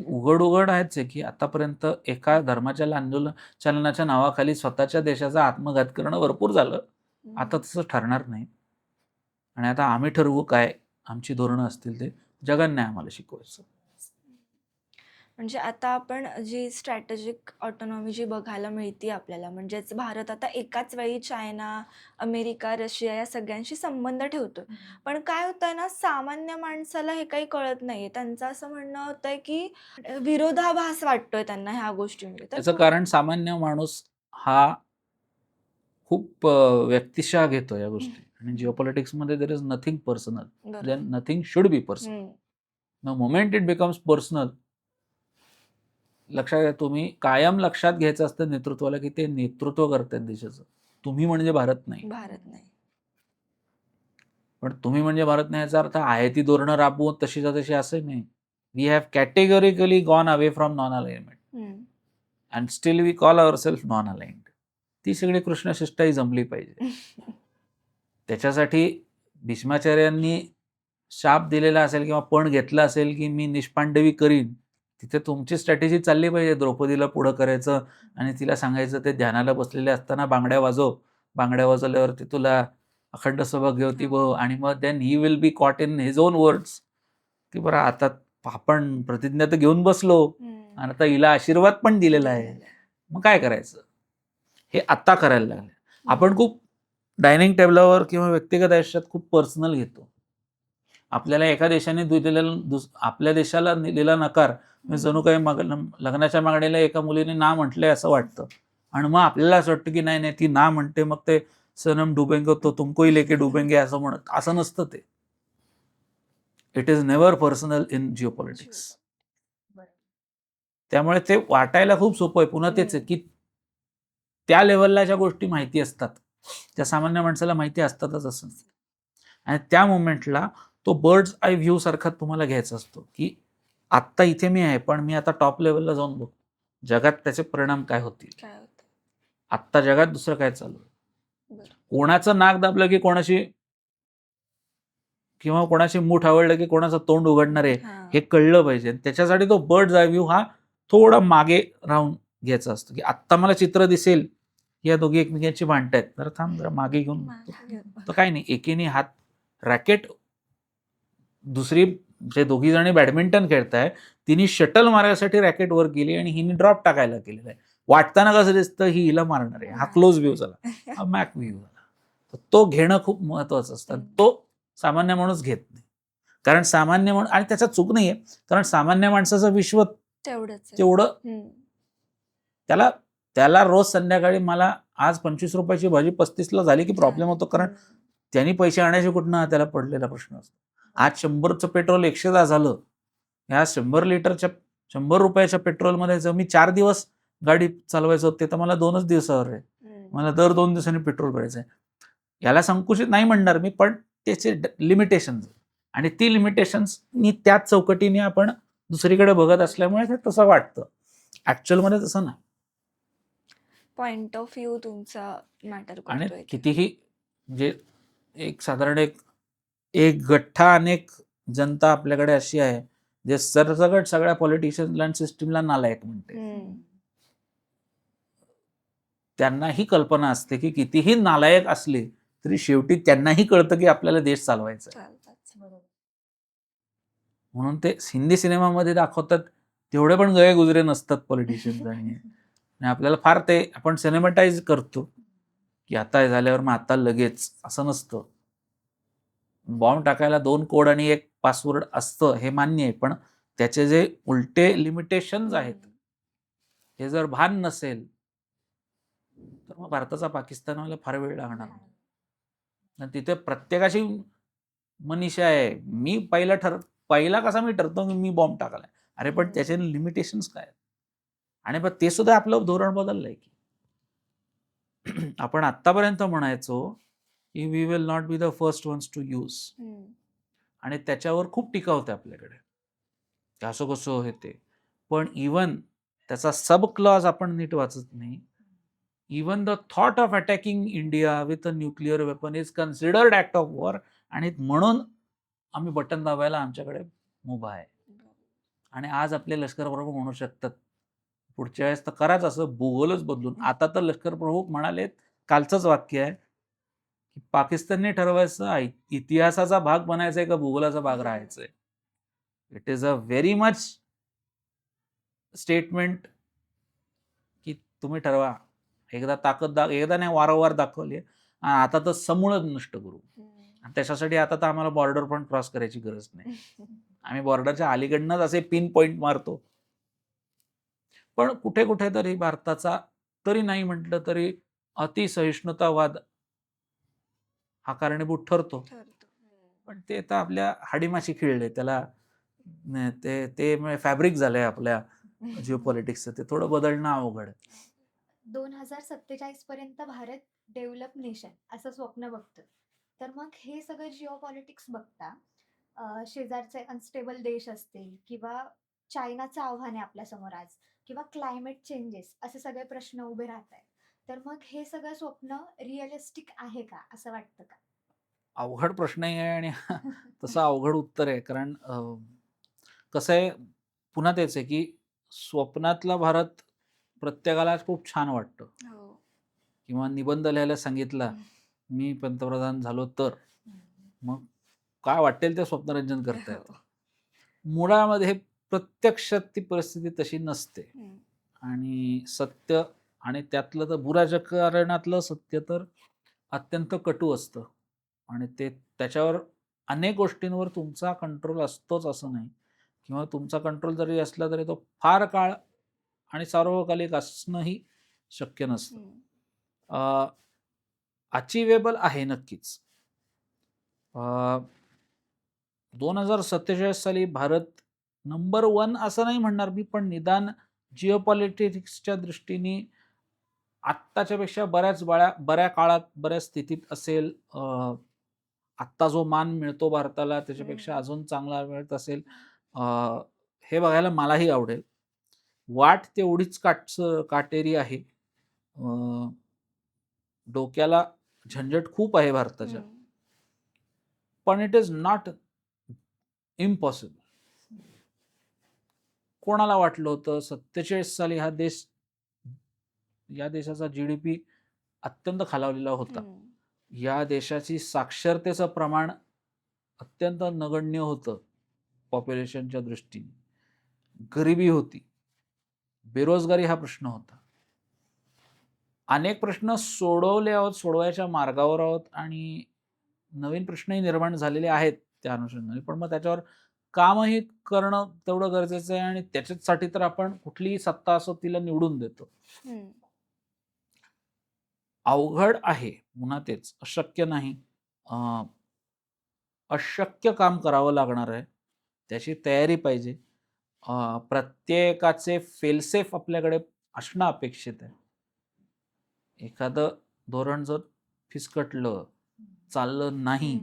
उघड उघड आहेच आहे की आतापर्यंत एका धर्माच्या चालनाच्या नावाखाली स्वतःच्या देशाचा आत्मघात करणं भरपूर झालं. आता तसं ठरणार नाही. आणि आता आम्ही ठरवू काय आमची धोरणं असतील ते, जगाने नाही आम्हाला शिकवायचं. म्हणजे आता आपण जी स्ट्रॅटेजिक ऑटोनॉमी जी बघायला मिळते आपल्याला, म्हणजेच भारत आता एकाच वेळी चायना, अमेरिका, रशिया या सगळ्यांशी संबंध ठेवतो. पण काय होतंय ना, सामान्य माणसाला हे काही कळत नाहीये. त्यांचं असं म्हणणं होतंय की विरोधाभास वाटतोय त्यांना ह्या गोष्टींमध्ये. तर त्याचं कारण सामान्य माणूस हा खूप व्यक्तिशः घेतो या गोष्टी. आणि जिओपॉलिटिक्समध्ये देर इज नथिंग पर्सनल, बरोबर. Then nothing should be personal. Hmm. The moment it becomes personal, लक्षात घ्या, तुम्ही कायम लक्षात घ्यायचं असतं नेतृत्वाला की ते नेतृत्व करतात देशाचं, तुम्ही म्हणजे भारत नाही. भारत नाही. पण तुम्ही म्हणजे भारत नाही याचा अर्थ आहे ती धोरणं राबवून तशीच्या तशी असं नाही. We have categorically gone away from non alignment hmm. And still we call our self non aligned. ती सगळी कृष्णशिष्टाई जमली पाहिजे. त्याच्यासाठी भीष्माचार्यांनी शाप दिलेला असेल किंवा पण घेतला असेल की मी निष्पांडवी करीन, तिथे तुमची स्ट्रॅटेजी चालली पाहिजे. द्रौपदीला पुढं करायचं आणि तिला सांगायचं ते ध्यानाला बसलेले असताना बांगड्या वाजव, बांगड्या वाजवल्यावरती तुला अखंड सौभाग्यवती भव, आणि मग then he will be caught in his own words की बरं आता आपण प्रतिज्ञा तर घेऊन बसलो हम्म. आणि आता हिला आशीर्वाद पण दिलेला आहे, मग काय करायचं. हे आत्ता करायला लागले. आपण खूप डायनिंग टेबलावर किंवा व्यक्तिगत आयुष्यात खूप पर्सनल घेतो. आपल्याला एका देशाने दिलेला आपल्या देशाला दिलेला नकार म्हणजे जणू काही लग्नाच्या मागणीला एका मुलीने ना म्हटलंय असं वाटतं. आणि मग आपल्याला असं वाटतं की नाही नाही ती ना म्हणते, मग ते सनम डुबेंगे तो तुमकोही लेके डुबेंगे असं म्हणत, असं नसतं ते. It is never personal in geopolitics. त्यामुळे ते वाटायला खूप सोपं आहे. पुन्हा तेच आहे की त्या लेवलला ज्या गोष्टी माहिती असतात त्या सामान्य माणसाला माहिती असतातच असं. आणि त्या मोमेंटला तो बर्ड्स आय व्ह्यू सारखा तुम्हाला घ्यायचा असतो की आत्ता इथे मी आहे, पण मी आता टॉप लेवलला जाऊन बघतो जगात त्याचे परिणाम काय होतील, काय होतं. आत्ता जगात दुसरं काय चालू आहे. बरं. कोणाचं नाक दाबलं की कोणाशी किंवा कोणाशी मूठ आवडलं की कोणाचं तोंड उघडणार आहे हा. हे कळलं पाहिजे. त्याच्यासाठी तो बर्ड्स आय व्ह्यू हा थोडा मागे राहून घ्यायचा असतो की आत्ता मला चित्र दिसेल या दोघी एकमेकांची भांडतायत, तर थांब जरा मागे घेऊन तर काय नाही, एकीने हात रॅकेट, दुसरी जे दोघी जणी बॅडमिंटन खेळताय तिने शटल मारायसाठी रॅकेट वर केली आणि हिने ड्रॉप टाकायला केलेला आहे. वाटताना कसं दिसतं ही हिला मारणार आहे. हा क्लोज व्ह्यू झाला, हा मॅक व्ह्यू झाला. तर तो घेणं खूप महत्वाचं असतं. तो सामान्य माणूस घेत नाही. कारण सामान्य माणूस, आणि त्याचा चूक नाहीये, कारण सामान्य माणसाचं विश्व तेवढंच आहे. तेवढं हम्म. त्याला रोज संध्याकाळी मला आज 25 रुपयाची भाजी 35ला झाली की प्रॉब्लेम होतो, कारण त्यांनी पैसे आणायचे कुठनं त्याला पडलेला प्रश्न असतो. आज 100चं पेट्रोल 110 झालं. ह्या 100 रुपयाच्या पेट्रोलमध्ये जर मी 4 दिवस गाडी चालवायचं होते तर मला 2च दिवसावर आहे. मला दर 2 दिवसांनी पेट्रोल भरायचं आहे. याला संकुचित नाही म्हणणार मी, पण त्याचे लिमिटेशन्स, आणि ती लिमिटेशन्स त्याच चौकटीने आपण दुसरीकडे बघत असल्यामुळे ते तसं वाटतं. ॲक्च्युअलमध्ये तसं नाही. पॉइंट ऑफ व्ह्यू तुमचा मॅटर आणि करतोय इथे. कितीही म्हणजे एक साधारण एक गठ्ठा अनेक जनता आपल्याकडे अशी आहे जे सरसकट सगळ्या पॉलिटिशियन्सला आणि सिस्टीमला नालायक म्हणते. हम्म. त्यांनाही कल्पना असते की कितीही नालायक असले तरी शेवटी त्यांनाही कळतं की आपल्याला देश चालवायचा आहे. चालतात. म्हणून ते हिंदी सिनेमामध्ये दाखवतात तेवढे पण गयगुजरे नसतात पॉलिटिशियन्स आणि आपल्याला फार ते आपण सिनेमॅटाईज करतो की आता हे झाल्यावर मग आता लगेच असं नसतं. बॉम्ब टाकायला 2 कोड आणि 1 पासवर्ड असतं हे मान्य आहे, पण त्याचे जे उलटे लिमिटेशन्स आहेत हे जर भान नसेल तर मग भारताचा पाकिस्तानला फार वेळ लागणार नाही. आणि तिथे प्रत्येकाची मनीषा आहे. मी पहिला कसा मी ठरतो की मी बॉम्ब टाकलाय. अरे पण त्याचे लिमिटेशन्स काय आहेत? आणि पण ते सुद्धा आपलं धोरण बदललंय की आपण आतापर्यंत म्हणायचो की we will not be the first ones to use, आणि त्याच्यावर खूप टीका होते आपल्याकडे, असं कसं हे ते. पण इवन त्याचा सब क्लॉज आपण नीट वाचत नाही. Even the thought of attacking India with a nuclear weapon is considered act of war, आणि म्हणून आम्ही बटन दाबायला आमच्याकडे मुभा आहे. आणि आज आपले लष्कर प्रमुख म्हणू शकतात पुढच्या वेळेस तर कराच असं भूगोलच बदलून. आता तर लष्कर प्रमुख म्हणालेत, कालचंच वाक्य आहे की पाकिस्तानने ठरवायचं इतिहासाचा भाग बनायचा आहे का भूगोलाचा भाग राहायचा आहे. It is a very much statement की तुम्ही ठरवा. एकदा ताकद एकदा नाही वारंवार दाखवली, आता तर समूळच नष्ट करू. आणि त्याच्यासाठी आता तर आम्हाला बॉर्डर पण क्रॉस करायची गरज नाही. आम्ही बॉर्डरच्या अलीकडनंच असे पिन पॉइंट मारतो. पण कुठे कुठे तरी भारताचा, तरी नाही म्हटलं तरी अतिसहिष्णुतावाद हा कारणीभूत ठरतो. पण ते तर आपल्या हाडीमाशी खिळले त्याला. ते फॅब्रिक झालंय आपल्या जिओ पॉलिटिक्सचं. ते थोडं बदलणं अवघड आहे. 2047 पर्यंत भारत डेव्हलप नेशन असं स्वप्न बघतो. तर मग हे सगळं जिओ पॉलिटिक्स बघता शेजारचे अनस्टेबल देश असतील किंवा चायनाचं आव्हान आहे आपल्यासमोर आज, किंवा क्लायमेट चेंजेस, असे सगळे प्रश्न उभे राहत आहेत. तर मग हे सगळं स्वप्न रिअलिस्टिक आहे का असं वाटतं का? अवघड प्रश्नही आहे आणि तसं अवघड उत्तर आहे. कारण कसं आहे, पुन्हा तेच आहे की स्वप्नातला भारत प्रत्येकाला खूप छान वाटतं. किंवा निबंध लिहायला सांगितला, मी पंतप्रधान झालो तर मग काय वाटेल ते स्वप्नरंजन करता येतं. मुळामध्ये प्रत्यक्षात ती परिस्थिती तशी नसते. आणि सत्य, आणि त्यातलं तर बुराजकारणातलं सत्य तर अत्यंत कटू असतं. आणि त्याच्यावर अनेक गोष्टींवर तुमचा कंट्रोल असतोच असं नाही, किंवा तुमचा कंट्रोल जरी असला तरी तो फार काळ आणि सार्वकालिक असणंही शक्य नसतं. अचिवेबल आहे नक्कीच. 2047 साली भारत नंबर 1 असं नाही म्हणणार मी, पण निदान जिओ पॉलिटिक्सच्या दृष्टीने आत्ताच्या पेक्षा बऱ्या काळात बऱ्या स्थितीत असेल. आत्ता जो मान मिळतो भारताला त्याच्यापेक्षा अजून चांगला मिळत असेल, हे बघायला मलाही आवडेल. वाट तेवढीच काटेरी आहे. डोक्याला झंझट खूप आहे भारताच्या, पण इट इज नॉट इम्पॉसिबल. कोणाला वाटलं होतं 47 साली या देशाचा GDP अत्यंत खालावलेला होता. या देशाची साक्षरतेचं प्रमाण अत्यंत नगण्य होतं पॉप्युलेशनच्या दृष्टीने. गरिबी होती, बेरोजगारी हा प्रश्न होता. अनेक प्रश्न सोडवायच्या मार्गावर आहोत आणि नवीन प्रश्नही निर्माण झालेले आहेत त्या अनुषंगाने. पण मग त्याच्यावर कामही करणं तेवढं गरजेचं आहे, आणि त्याच्यासाठी तर आपण कुठलीही सत्ता असो तिला निवडून देतो. अवघड आहे, पुन्हा तेच अशक्य नाही. अशक्य काम करावं लागणार आहे, त्याची तयारी पाहिजे. प्रत्येकाचे फेलसेफ आपल्याकडे असणं अपेक्षित आहे. एखादं धोरण जर फिसकटलं, चाललं नाही,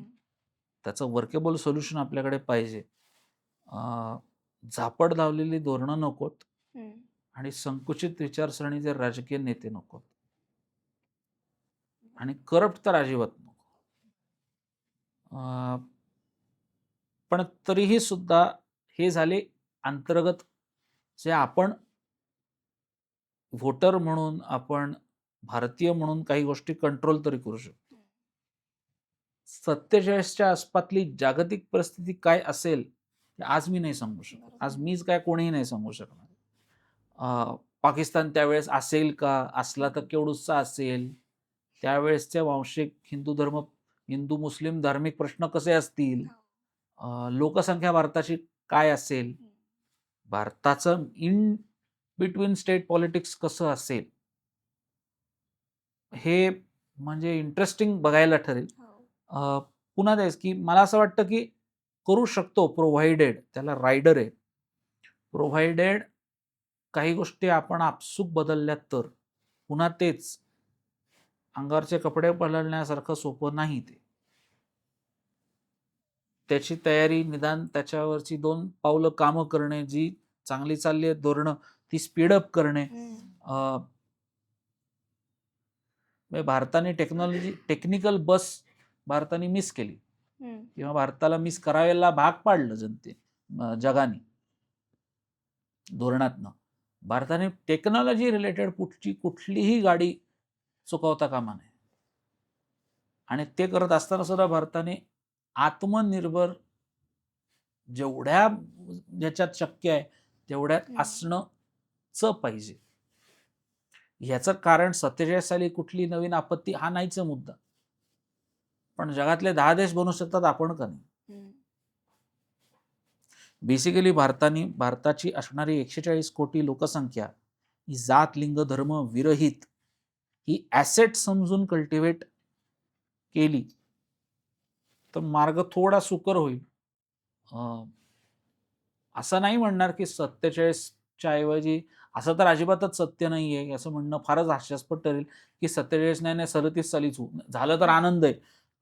त्याचं वर्केबल सोल्युशन आपल्याकडे पाहिजे. झापड लावलेली धोरणं नकोत हम्म. आणि संकुचित विचारसरणीचे राजकीय नेते नकोत आणि करप्ट तर अजिबात नको. अं, पण तरीही सुद्धा हे झाले अंतर्गत जे आपण व्होटर म्हणून, आपण भारतीय म्हणून काही गोष्टी कंट्रोल तरी करू शकतो. 47च्या आसपासली जागतिक परिस्थिती काय असेल हे आज मी नाही सांगू शकत. आज मीच काय कोणीही नाही सांगू शकणार. पाकिस्तान त्यावेळेस असेल का? असला तर केवढूसा असेल? त्यावेळेसचे वांशिक हिंदू मुस्लिम धार्मिक प्रश्न कसे असतील? लोकसंख्या भारताची काय असेल? भारताचं इन बिटवीन स्टेट पॉलिटिक्स कसं असेल? हे म्हणजे इंटरेस्टिंग बघायला ठरेल. हो. पुन्हा तेच की मला असं वाटतं की करू शकतो, प्रोव्हाइडेड त्याला रायडर आहे. प्रोव्हाइडेड काही गोष्टी आपण आपसूक बदलल्या तर. पुन्हा तेच अंगावरचे कपडे बदलण्यासारखं सोपं नाही ते. त्याची तयारी, निदान त्याच्यावरची 2 पावलं कामं करणे, जी चांगली चालली आहेत धोरणं ती स्पीडअप करणे. हम्म. म्हणजे भारताने टेक्निकल बस भारताने मिस केली हम्म. किंवा भारताला मिस करायला भाग पाडलं जगाने धोरणातनं. भारताने टेक्नॉलॉजी रिलेटेड कुठलीही गाडी चुकवता कामा नये. आणि ते करत असताना सुद्धा भारताने आत्मनिर्भर जेवढ्या ज्याच्यात शक्य आहे तेवढ्यात असणंच पाहिजे. ह्याचं कारण 47 साली कुठली नवीन आपत्ती हा नाहीच मुद्दा. पण जगातले 10 देश बनू शकतात, आपण का नाही? हम्म. बेसिकली भारताची असणारी 140 कोटी लोकसंख्या ही जात, लिंग, धर्म विरहित ही ॲसेट समजून कल्टिवेट केली तर मार्ग थोडा सुकर होईल. असं नाही म्हणणार की 47च्या ऐवजी असं तर अजिबातच सत्य नाहीये असं म्हणणं फारच हास्यास्पद ठरेल की 47 नाही 37 सालीच झालं तर आनंद आहे.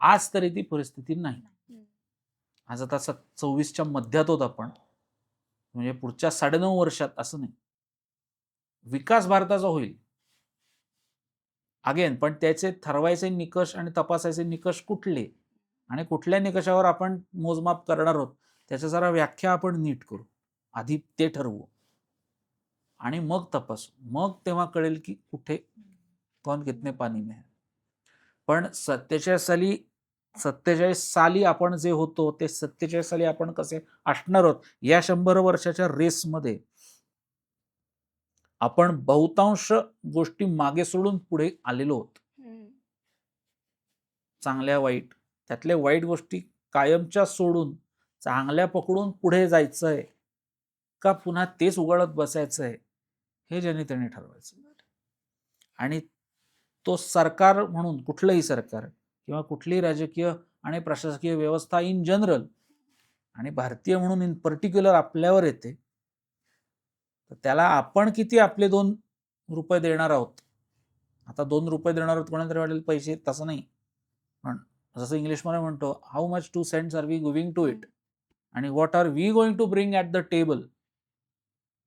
आज तरी ती परिस्थिती नाही. आज आता 24च्या मध्यात होत आपण, म्हणजे पुढच्या 9.5 वर्षात असं नाही. विकास भारताचा होईल अगेन, पण त्याचे ठरवायचे निकष आणि तपासायचे निकष कुठले आणि कुठल्या निकषावर आपण मोजमाप करणार आहोत त्याच्या जरा व्याख्या आपण नीट करू. आधी ते ठरवू आणि मग तपासू. मग तेव्हा कळेल की कुठे कौन कितने पानी में है. पण 47 साली आपण जे होतो ते 47 साली आपण कसे असणार आहोत या 100 वर्षाच्या रेसमध्ये आपण बहुतांश गोष्टी मागे सोडून पुढे आलेलो आहोत. चांगल्या वाईट, त्यातल्या वाईट गोष्टी कायमच्या सोडून चांगल्या पकडून पुढे जायचंय का पुन्हा तेच उघडत बसायचंय हे ज्याने त्याने ठरवायचं. आणि तो सरकार म्हणून कुठलंही सरकार किंवा कुठलीही राजकीय आणि प्रशासकीय व्यवस्था इन जनरल आणि भारतीय म्हणून इन पर्टिक्युलर आपल्यावर येते. तर त्याला आपण किती आपले 2 रुपये देणार आहोत. आता 2 रुपये देणार आहोत कोणातरी वाटेल पैसे, तसं नाही. पण जसं इंग्लिशमध्ये म्हणतो, how much 2 cents are we giving to it आणि what are we going to bring at the table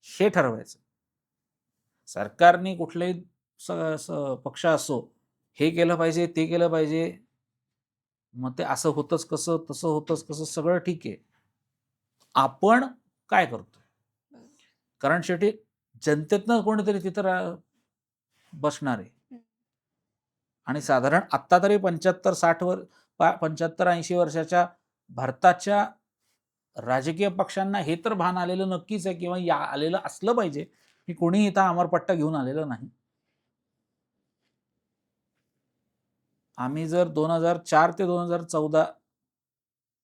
हे ठरवायचं. सरकारने कुठलेही पक्ष असो हे केलं पाहिजे, ते केलं पाहिजे, मग ते असं होतंच कसं, तसं होतंच कसं, सगळं ठीक आहे. आपण काय करतो? कारण शेवटी जनतेतनं कोणीतरी तिथं बसणार आहे. आणि साधारण आत्ता तरी 75-80 वर्षाच्या भारताच्या राजकीय पक्षांना हे तर भान आलेलं नक्कीच आहे किंवा आलेलं असलं पाहिजे की कोणी इथं अमरपट्टा घेऊन आलेलं नाही. आम्ही जर 2004 ते 2014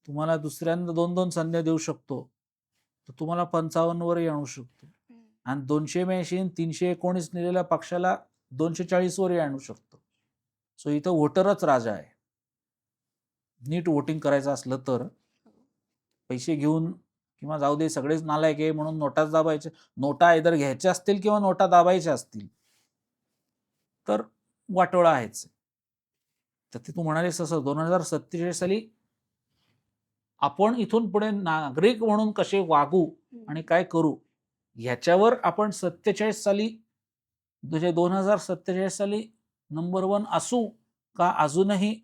तुम्हाला दुसऱ्यांदा 2-2 संध्या देऊ शकतो तर तुम्हाला 55 वरही आणू शकतो आणि 282 आणि 319 नेलेल्या पक्षाला 240 वरही आणू शकतो. सो इथं वोटरच राजा आहे. नीट वोटिंग करायचं असलं तर पैसे घेऊन किंवा जाऊ दे सगळेच नालायक आहे म्हणून नोटाच दाबायच्या, नोटा आयदर घ्यायच्या असतील किंवा नोटा दाबायच्या असतील तर वाटोळा आहेच. तर ते तू म्हणालीस तसं 2047 साली आपण इथून पुढे नागरिक म्हणून कसे वागू आणि काय करू ह्याच्यावर आपण 47 साली म्हणजे 2047 साली नंबर 1 असू का अजूनही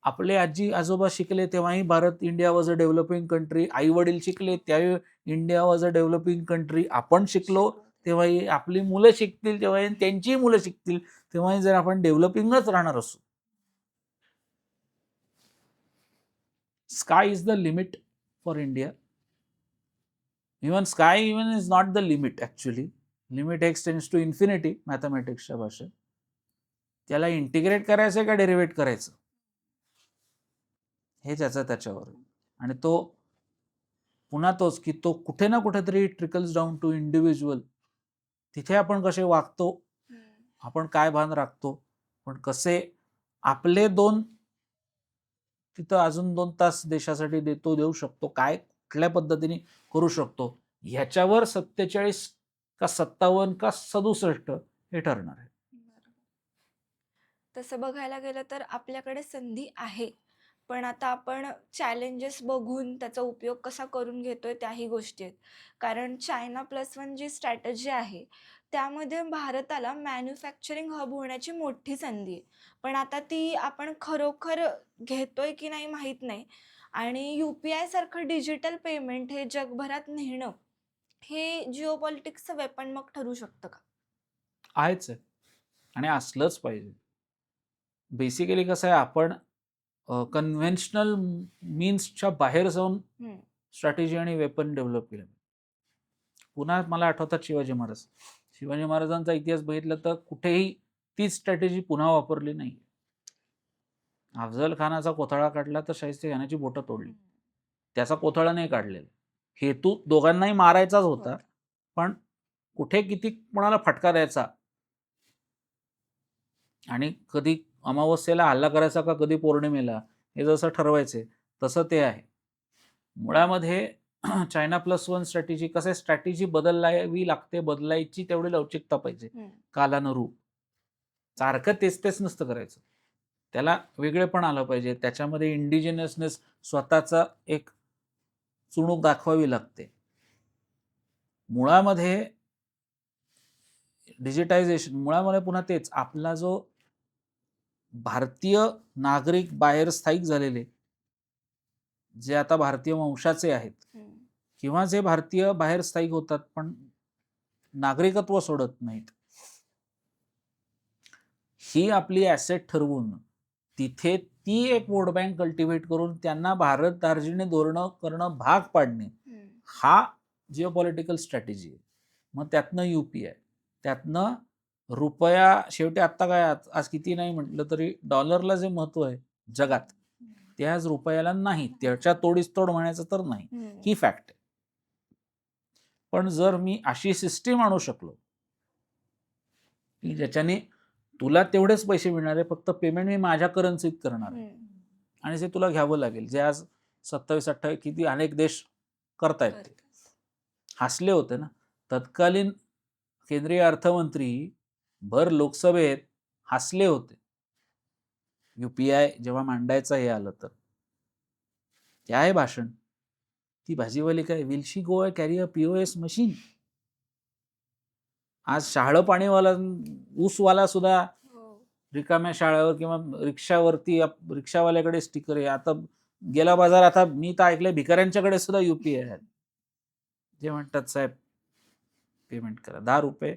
आपले आजी आजोबा शिकले तेव्हाही Bharat India was a developing country, आई वडील शिकले त्यावेळी India was a developing country, आपण शिकलो तेव्हाही आपली मुलं शिकतील तेव्हाही त्यांची मुलं शिकतील तेव्हाही जर आपण डेव्हलपिंगच राहणार असू. Sky is the limit for India. Even sky even is not the limit actually. Limit extends to infinity मॅथमॅटिक्सच्या भाषेत. त्याला इंटिग्रेट करायचं का डेरिव्हेट करायचं हे त्याच्यावर आणि तो पुन्हा तोच की तो कुठे ना कुठेतरी ट्रिकल्स डाऊन टू इंडिव्हिज्युअल. तिथे आपण कसे वागतो, आपण काय भान राखतो, पण कसे आपले तिथं अजून 2 तास देशासाठी देऊ शकतो, काय कुठल्या पद्धतीने करू शकतो ह्याच्यावर 47 का 57 का 67 हे ठरणार आहे. तसं बघायला गेलं तर आपल्याकडे संधी आहे, पण आता आपण चॅलेंजेस बघून त्याचा उपयोग कसा करून घेतोय त्याही गोष्टी आहेत. कारण China+1 जी स्ट्रॅटेजी आहे त्यामध्ये भारताला मॅन्युफॅक्चरिंग हब होण्याची मोठी संधी आहे. पण आता ती आपण खरोखर घेतोय की नाही माहीत नाही. आणि UPI सारखं डिजिटल पेमेंट हे जगभरात नेणं हे जिओपॉलिटिक्सचं वेपन मग ठरू शकतं का? आहेच आहे आणि असलंच पाहिजे. बेसिकली कसं आहे आपण कन्व्हेन्शनल मीन्सच्या बाहेर जाऊन स्ट्रॅटेजी आणि वेपन डेव्हलप केलं. पुन्हा मला आठवतात शिवाजी महाराज. शिवाजी महाराजांचा इतिहास बघितला तर कुठेही तीच स्ट्रॅटेजी पुन्हा वापरली नाही. अफजल खानाचा कोथळा काढला तर शाहिस्ते खानाची बोटं तोडली. त्याचा कोथळा नाही काढलेला. हेतू दोघांनाही मारायचाच होता, पण कुठे किती कोणाला फटका द्यायचा आणि कधी अमावस्येला हल्ला करायचा का कधी पौर्णिमेला हे जसं ठरवायचे तसं ते आहे. मुळामध्ये China+1 स्ट्रॅटेजी कसं स्ट्रॅटेजी बदलावी लागते, बदलायची तेवढी लवचिकता पाहिजे कालानुरूप. सारखं तेच नसतं करायचं. त्याला वेगळेपण आलं पाहिजे. त्याच्यामध्ये इंडिजिनसनेस स्वतःचा एक चुणूक दाखवावी लागते. मुळामध्ये डिजिटायझेशन मुळामध्ये पुन्हा तेच आपला जो भारतीय नागरिक बाहेर स्थायिक झालेले जे आता भारतीय वंशाचे आहेत किंवा जे भारतीय बाहेर स्थायिक होतात पण नागरिकत्व सोडत नाहीत, ही आपली ॲसेट ठरवून तिथे ती एक वोट बँक कल्टिव्हेट करून त्यांना भारत दार्जिने धोरणं करणं भाग पाडणे हा जिओपॉलिटिकल स्ट्रॅटेजी आहे. मग त्यातनं UPI, त्यातनं रुपया शेवटी आत्ता काय आज किती नाही म्हटलं तरी डॉलरला जे महत्व आहे जगात ते आज रुपयाला नाही. त्याच्या तोडीस तोड म्हणायचं तर नाही, ही फॅक्ट आहे. पण जर मी अशी सिस्टीम आणू शकलो की ज्याच्याने तुला तेवढेच पैसे मिळणार आहे, फक्त पेमेंट मी माझ्या करन्सीत करणार आहे आणि जे तुला घ्यावं लागेल, जे आज 27-28 किती अनेक देश करतायत. ते हसले होते ना तत्कालीन केंद्रीय अर्थमंत्री भर लोकसभेत हसले होते UPI जेव्हा मांडायचं हे आलं तर. ते आहे भाषण. ती भाजीवाली काय will she go carry a POS machine. आज शहाळं पाणीवाला ऊसवाला सुद्धा रिकाम्या शाळेवर किंवा रिक्षावरती रिक्षावाल्याकडे स्टिकर आहे. आता गेला बाजार आता मी तर ऐकलंय भिकाऱ्यांच्याकडे सुद्धा UPI आहे. जे म्हणतात साहेब पेमेंट करा 10 रुपये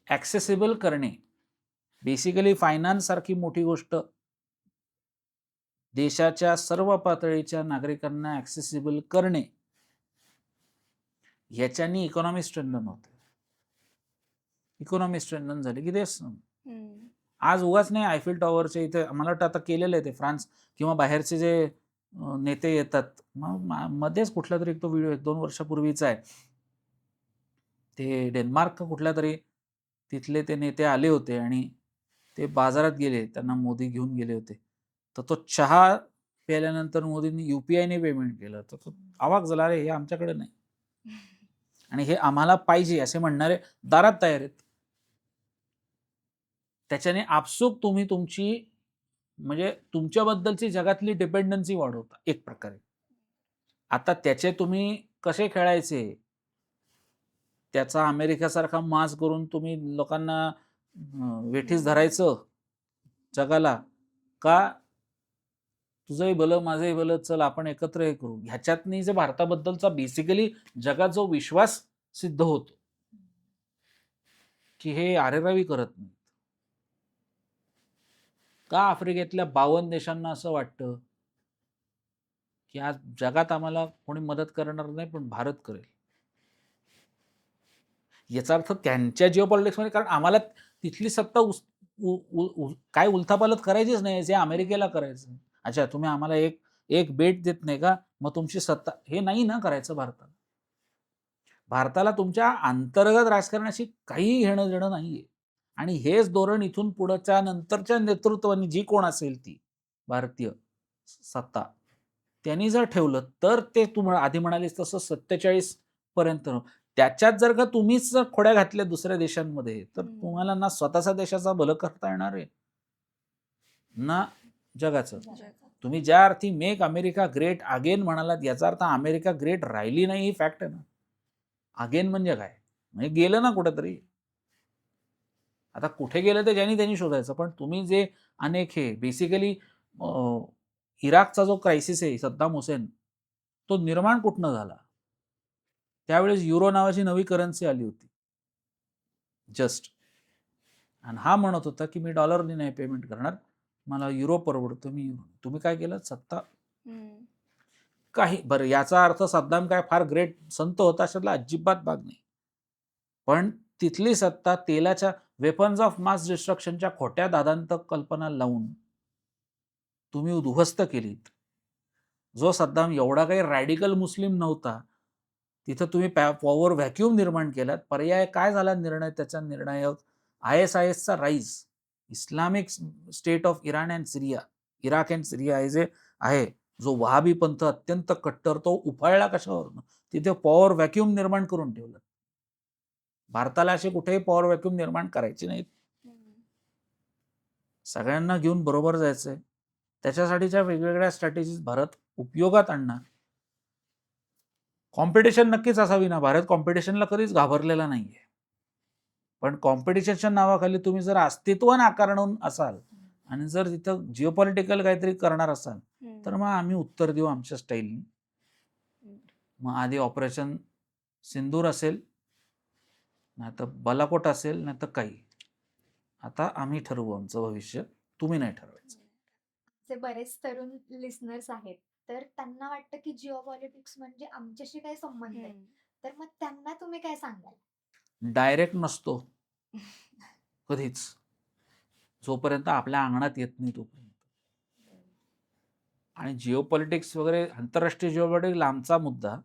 ॲक्सेसिबल करणे. बेसिकली फायनान्स सारखी मोठी गोष्ट देशाच्या सर्व पातळीच्या नागरिकांना ॲक्सेसिबल करणे ह्याच्यानी इकॉनॉमी स्ट्रेंथन होते. इकॉनॉमी स्ट्रेंथन झाली की देश आज उगाच नाही आयफेल टॉवरच्या इथे मला वाटतं आता केलेलं आहे ते फ्रान्स किंवा बाहेरचे जे नेते येतात. मध्येच कुठला तरी तो व्हिडिओ 1-2 वर्षापूर्वीचा आहे. ते डेन्मार्क कुठल्या तरी तिथले ते नेते आले होते आणि ते बाजारात गेले, त्यांना मोदी घेऊन गेले होते. तर तो चहा प्यायल्यानंतर मोदींनी UPIने पेमेंट केलं. तर तो अवाक झाला, अरे हे आमच्याकडे नाही आणि हे आम्हाला पाहिजे असे म्हणणारे दारात तयार आहेत. त्याच्याने आपसूक तुम्ही तुमची म्हणजे तुमच्याबद्दलची जगातली डिपेंडन्सी वाढवता एक प्रकारे. आता त्याचे तुम्ही कसे खेळायचे, त्याचा अमेरिकेसारखा माज करून तुम्ही लोकांना वेठीस धरायचं जगाला, का तुझंही भलं, माझंही भलं, चल आपण एकत्र हे करू. ह्याच्यातनी जे भारताबद्दलचा बेसिकली जगात जो विश्वास सिद्ध होतो, की हे आरेरावी करत नाहीत. का आफ्रिकेतल्या 52 देशांना असं वाटतं, की आज जगात आम्हाला कोणी मदत करणार नाही, पण भारत करेल. याचा अर्थ त्यांच्या जिओपॉलिटिक्समध्ये, कारण आम्हाला तिथली सत्ता काय उलथापालथ करायचीच नाही, जे अमेरिकेला करायचं. अच्छा, तुम्ही आम्हाला एक एक बेट देत नाही का, मग तुमची सत्ता, हे नाही ना करायचं भारताला. भारताला तुमच्या अंतर्गत राजकारणाशी काही घेणं देणं नाहीये. आणि हेच धोरण इथून पुढच्या नंतरच्या नेतृत्वाने जी कोण असेल ती भारतीय सत्ता, त्यांनी जर ठेवलं तर ते तुम्हाला आधी म्हणालीस तसं 47 पर्यंत. त्याच्यात जर का तुम्हीच जर खोड्या घातल्या दुसऱ्या देशांमध्ये, तर तुम्हाला ना स्वतःच्या देशाचा भलं करता येणार आहे, ना जगाचं. तुम्ही ज्या अर्थी मेक अमेरिका ग्रेट अगेन म्हणालात, याचा अर्थ अमेरिका ग्रेट राहिली नाही, ही फॅक्ट आहे ना. अगेन म्हणजे काय, म्हणजे गेलं ना कुठेतरी. आता कुठे गेलं ते त्यांनी शोधायचं. पण तुम्ही जे अनेक हे बेसिकली इराकचा जो क्रायसिस आहे, सद्दाम हुसेन, तो निर्माण कुठनं झाला? त्यावेळेस युरो नावाची नवी करन्सी आली होती जस्ट, आणि हा म्हणत होता की मी डॉलरने नाही पेमेंट करणार, मला युरो परवडतो, मी युरो. तुम्ही काय केलं? सत्ता काही बरं, याचा अर्थ सद्दाम काय फार ग्रेट संत होता अशातला अजिबात भाग नाही. पण तिथली सत्ता तेलाच्या वेपन्स ऑफ मास डिस्ट्रक्शनच्या खोट्या दादांतक कल्पना लावून तुम्ही उद्ध्वस्त केलीत. जो सद्दाम एवढा काही रॅडिकल मुस्लिम नव्हता, तिथं तुम्ही पॉवर व्हॅक्यूम निर्माण केलात. पर्याय काय झाला निर्णय? त्याचा निर्णायक ISISचा rise, Islamic state of Iran and Syria, Iraq and Syria हे जे आहे, जो वहाबी पंथ अत्यंत कट्टर, तो उफाळला कशावरून? तिथे पॉवर व्हॅक्यूम निर्माण करून ठेवलं. भारताला असे कुठेही पॉवर व्हॅक्यूम निर्माण करायचे नाहीत. सगळ्यांना घेऊन बरोबर जायचंय. त्याच्यासाठीच्या वेगवेगळ्या स्ट्रॅटेजीज भारत उपयोगात आणणार. कॉम्पिटिशन नक्कीच असावी ना. भारत कॉम्पिटिशनला कधीच घाबरलेला नाहीये. पण कॉम्पिटिशनच्या नावाखाली तुम्ही जर अस्तित्व नाकारून असाल आणि जर तिथं जिओपॉलिटिकल काहीतरी करणार असाल, तर मग आम्ही उत्तर देऊ आमच्या स्टाईलनी. मग आधी ऑपरेशन सिंदूर असेल, नाही तर बालाकोट असेल, नाही तर काही. आता आम्ही ठरवू आमचं भविष्य, तुम्ही नाही ठरवायचं. जे बरेच तरुण लिस्नर्स आहेत, तर त्यांना वाटतं की जिओपॉलिटिक्स म्हणजे आमच्याशी काही संबंध आहे. तर मग त्यांना तुम्ही काय सांगाल? डायरेक्ट नसतो कधीच, जोपर्यंत आपल्या अंगणात येत नाही तोपर्यंत. आणि जिओपॉलिटिक्स वगैरे, आंतरराष्ट्रीय जिओपॉलिटिक्स लांबचा मुद्दा.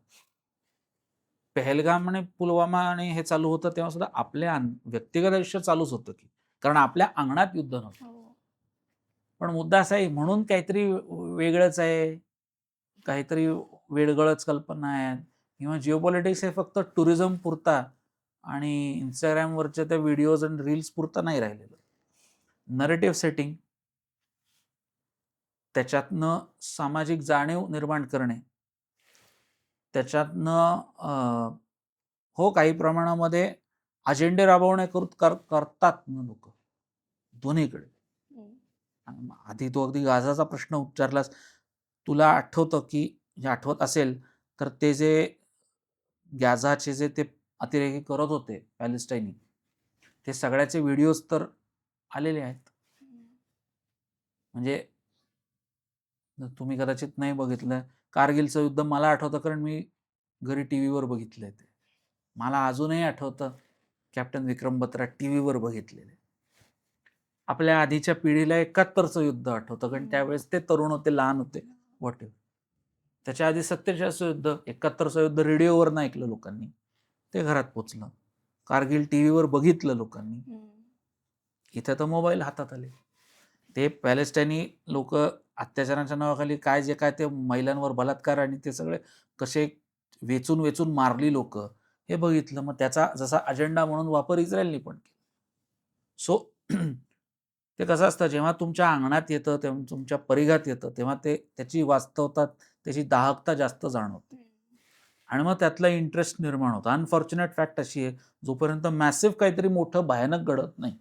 पहलगाम आणि पुलवामा आणि हे चालू होतं तेव्हा सुद्धा आपल्या व्यक्तिगत आयुष्य चालूच होतं की, कारण आपल्या अंगणात युद्ध नव्हतं. पण मुद्दा असा आहे, म्हणून काहीतरी वेगळंच आहे, काहीतरी वेगळंच कल्पना आहे, किंवा जिओपॉलिटिक्स हे फक्त टुरिझम पुरता आणि इंस्टाग्रामवरच्या त्या व्हिडिओज आणि रील्स पुरता नाही राहिलेलं. नरेटिव्ह सेटिंग, त्याच्यातनं सामाजिक जाणीव निर्माण करणे, त्याच्यातनं हो काही प्रमाणामध्ये अजेंडे राबवणे करतात ना लोक दोन्हीकडे. आधी तो अगदी गाझाचा प्रश्न उच्चारलास, तुला आठवतं की, आठवत असेल तर ते जे गाझाचे जे ते अतिरेकी करत होते पॅलेस्टाईनी, ते सगळ्याचे व्हिडिओज तर आलेले आहेत. म्हणजे तुम्ही कदाचित नाही बघितलं, कारगिलचं युद्ध मला आठवतं कारण मी घरी टीव्हीवर बघितलंय ते. मला अजूनही आठवतं कॅप्टन विक्रम बत्रा टीव्हीवर बघितलेले. आपल्या आधीच्या पिढीला 71चं युद्ध आठवतं, कारण त्यावेळेस ते तरुण होते, लहान होते, व्हॉटेव्हर. त्याच्या आधी 47चं युद्ध, 71चं युद्ध रेडिओवर नाही ऐकलं लोकांनी, ते घरात पोचलं. कारगिल टीव्हीवर बघितलं लोकांनी. इथे तर मोबाईल हातात आले. ते पॅलेस्टाईनी लोक अत्याचारांच्या नावाखाली काय जे काय ते महिलांवर बलात्कार आणि ते सगळे कसे वेचून वेचून मारली लोक, हे बघितलं. मग त्याचा जसा अजेंडा म्हणून वापर इस्रायलनी पण केला. सो ते कसं असतं, जेव्हा तुमच्या अंगणात येतं, तेव्हा तुमच्या परिघात येतं, तेव्हा ते त्याची वास्तवता, त्याची दाहकता जास्त जाणवते आणि मग त्यातला इंटरेस्ट निर्माण होतो. अनफॉर्च्युनेट फॅक्ट अशी आहे, जोपर्यंत मॅसिव्ह काहीतरी मोठं भयानक घडत नाही,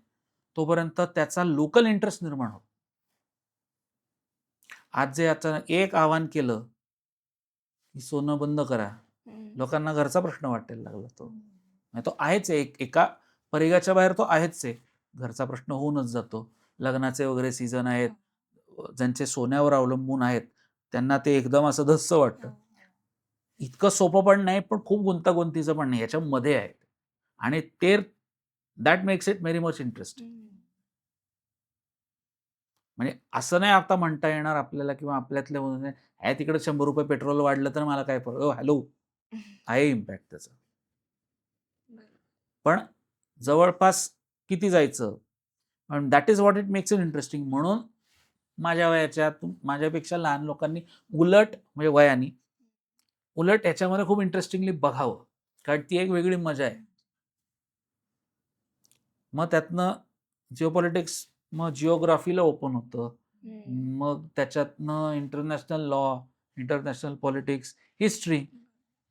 तोपर्यंत त्याचा लोकल इंटरेस्ट निर्माण होतो. आज जे आता एक आवाहन केलं, की सोनं बंद करा, लोकांना घरचा प्रश्न वाटायला लागला तो. नाही तो आहेच आहे, एका परिघाच्या बाहेर तो आहेच आहे. घरचा प्रश्न होऊनच जातो. लग्नाचे वगैरे सीझन आहेत, ज्यांचे सोन्यावर अवलंबून आहेत, त्यांना ते एकदम असं धस्स वाटतं. इतकं सोपं पण नाही, पण खूप गुंतागुंतीचं पण नाही. याच्यामध्ये आहे आणि ते that makes it very much interesting. म्हणजे असं नाही आता म्हणता येणार आपल्याला किंवा आपल्यातल्या मुलांना, "आहे तिकडे ₹100 पेट्रोल वाढलं तर मला काय फरक?" हॅलो, आहे इम्पॅक्ट त्याचा. पण जवळपास किती जायचं? आणि that is what it makes it interesting. म्हणून माझ्या वयाच्या, माझ्यापेक्षा लहान लोकांनी उलट म्हणजे वयाने, उलट याच्यामध्ये खूप इंटरेस्टिंगली बघावं. कारण ती एक वेगळी मजा आहे. मग त्यातनं जिओपॉलिटिक्स, मग जिओग्राफीला ओपन होतं. मग त्याच्यातनं international law, international politics, history.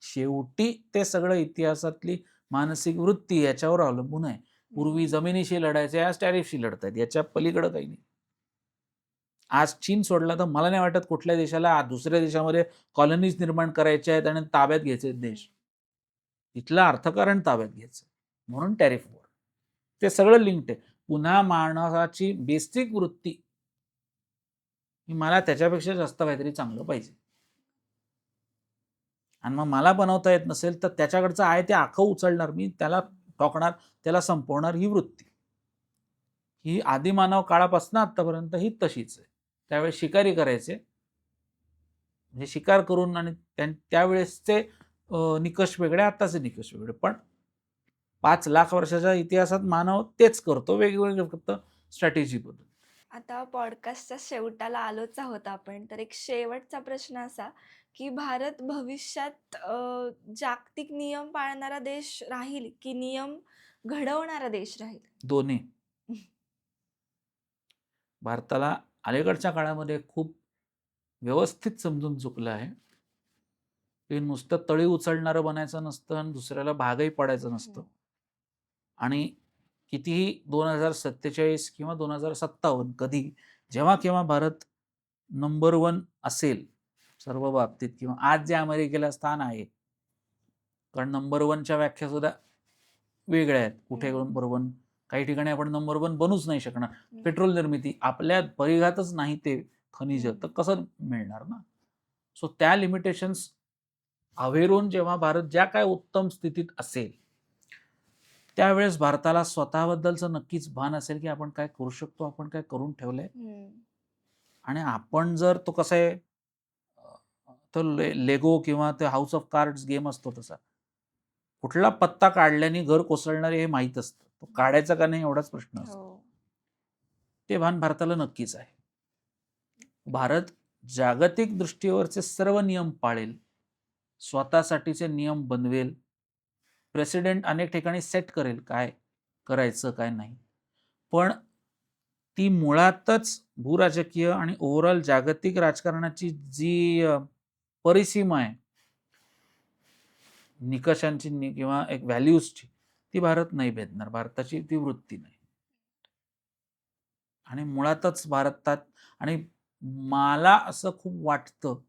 शेवटी ते सगळं इतिहासातली मानसिक वृत्ती याच्यावर अवलंबून आहे. पूर्वी जमिनीशी लढायचे, आज टॅरिफशी लढतायत. याच्या पलीकडं काही नाही. आज चीन सोडला तर मला नाही वाटत कुठल्या देशाला दुसऱ्या देशामध्ये कॉलनीज निर्माण करायच्या आहेत आणि ताब्यात घ्यायचे आहेत देश. तिथलं अर्थकारण ताब्यात घ्यायचं. म्हणून टॅरिफ वॉर. ते सगळं लिंक्ड आहे. पुन्हा मानवाची बेसिक वृत्ती की मला त्याच्यापेक्षा जास्त काहीतरी चांगलं पाहिजे. आणि मग मला बनवता येत नसेल तर त्याच्याकडचं आहे ते अख्खं उचलणार मी, त्याला ठोकणार, त्याला संपवणार, ही वृत्ती. ही आदिमानव काळापासून आतापर्यंत ही तशीच आहे. त्यावेळेस शिकारी करायचे, म्हणजे शिकार करून, आणि त्यावेळेसचे निकष वेगळे, आताचे निकष वेगळे. पण 5 लाख वर्षाच्या इतिहासात मानव तेच करतो, वेगवेगळे फक्त स्ट्रॅटेजी बदल. आता पॉडकास्टच्या शेवटाला आलोच आहोत आपण. तर एक शेवटचा प्रश्न असा, की भारत भविष्यात जागतिक नियम पाळणारा देश राहील, की नियम घडवणारा देश राहील? दोन्ही. भारताला अलीकडच्या काळामध्ये खूप व्यवस्थित समजून चुकलं आहे, की नुसतं तळी उचलणारं बनायचं नसतं आणि दुसऱ्याला भागही पडायचं नसतं. आणि कितीही 2047 किंवा 2057 कधी जेव्हा केव्हा भारत नंबर 1 असेल सर्व बाबतीत, किंवा आज जे अमेरिकेला स्थान आहे, कारण नंबर 1च्या व्याख्या सुद्धा वेगळ्या आहेत. कुठे नंबर 1, काही ठिकाणी आपण नंबर 1 बनूच नाही शकणार. पेट्रोल निर्मिती आपल्या परिघातच नाही, ते खनिज तर कसं मिळणार ना? सो त्या लिमिटेशन्स अवेरून जेव्हा भारत ज्या काय उत्तम स्थितीत असेल, त्यावेळेस भारताला स्वतःबद्दलचं नक्कीच भान असेल, की आपण काय करू शकतो, आपण काय करून ठेवलंय. आणि आपण जर तो कसं आहे, तो लेगो किंवा ते हाऊस ऑफ कार्ड्स गेम असतो तसा, कुठला पत्ता काढल्याने घर कोसळणार हे माहीत असतं. तो काढायचा का नाही एवढाच प्रश्न असतो. ते भान भारताला नक्कीच आहे. भारत जागतिक दृष्टीवरचे सर्व नियम पाळेल, स्वतःसाठीचे नियम बनवेल, प्रेसिडेंट अनेक ठिकाणी सेट करेल काय करायचं काय नाही. पण ती मुळातच भूराजकीय आणि ओव्हरऑल जागतिक राजकारणाची जी परिसीमा आहे, निकषांची किंवा एक व्हॅल्यूजची, ती भारत नाही भेदणार. भारताची ती वृत्ती नाही. आणि मुळातच भारतात, आणि मला असं खूप वाटतं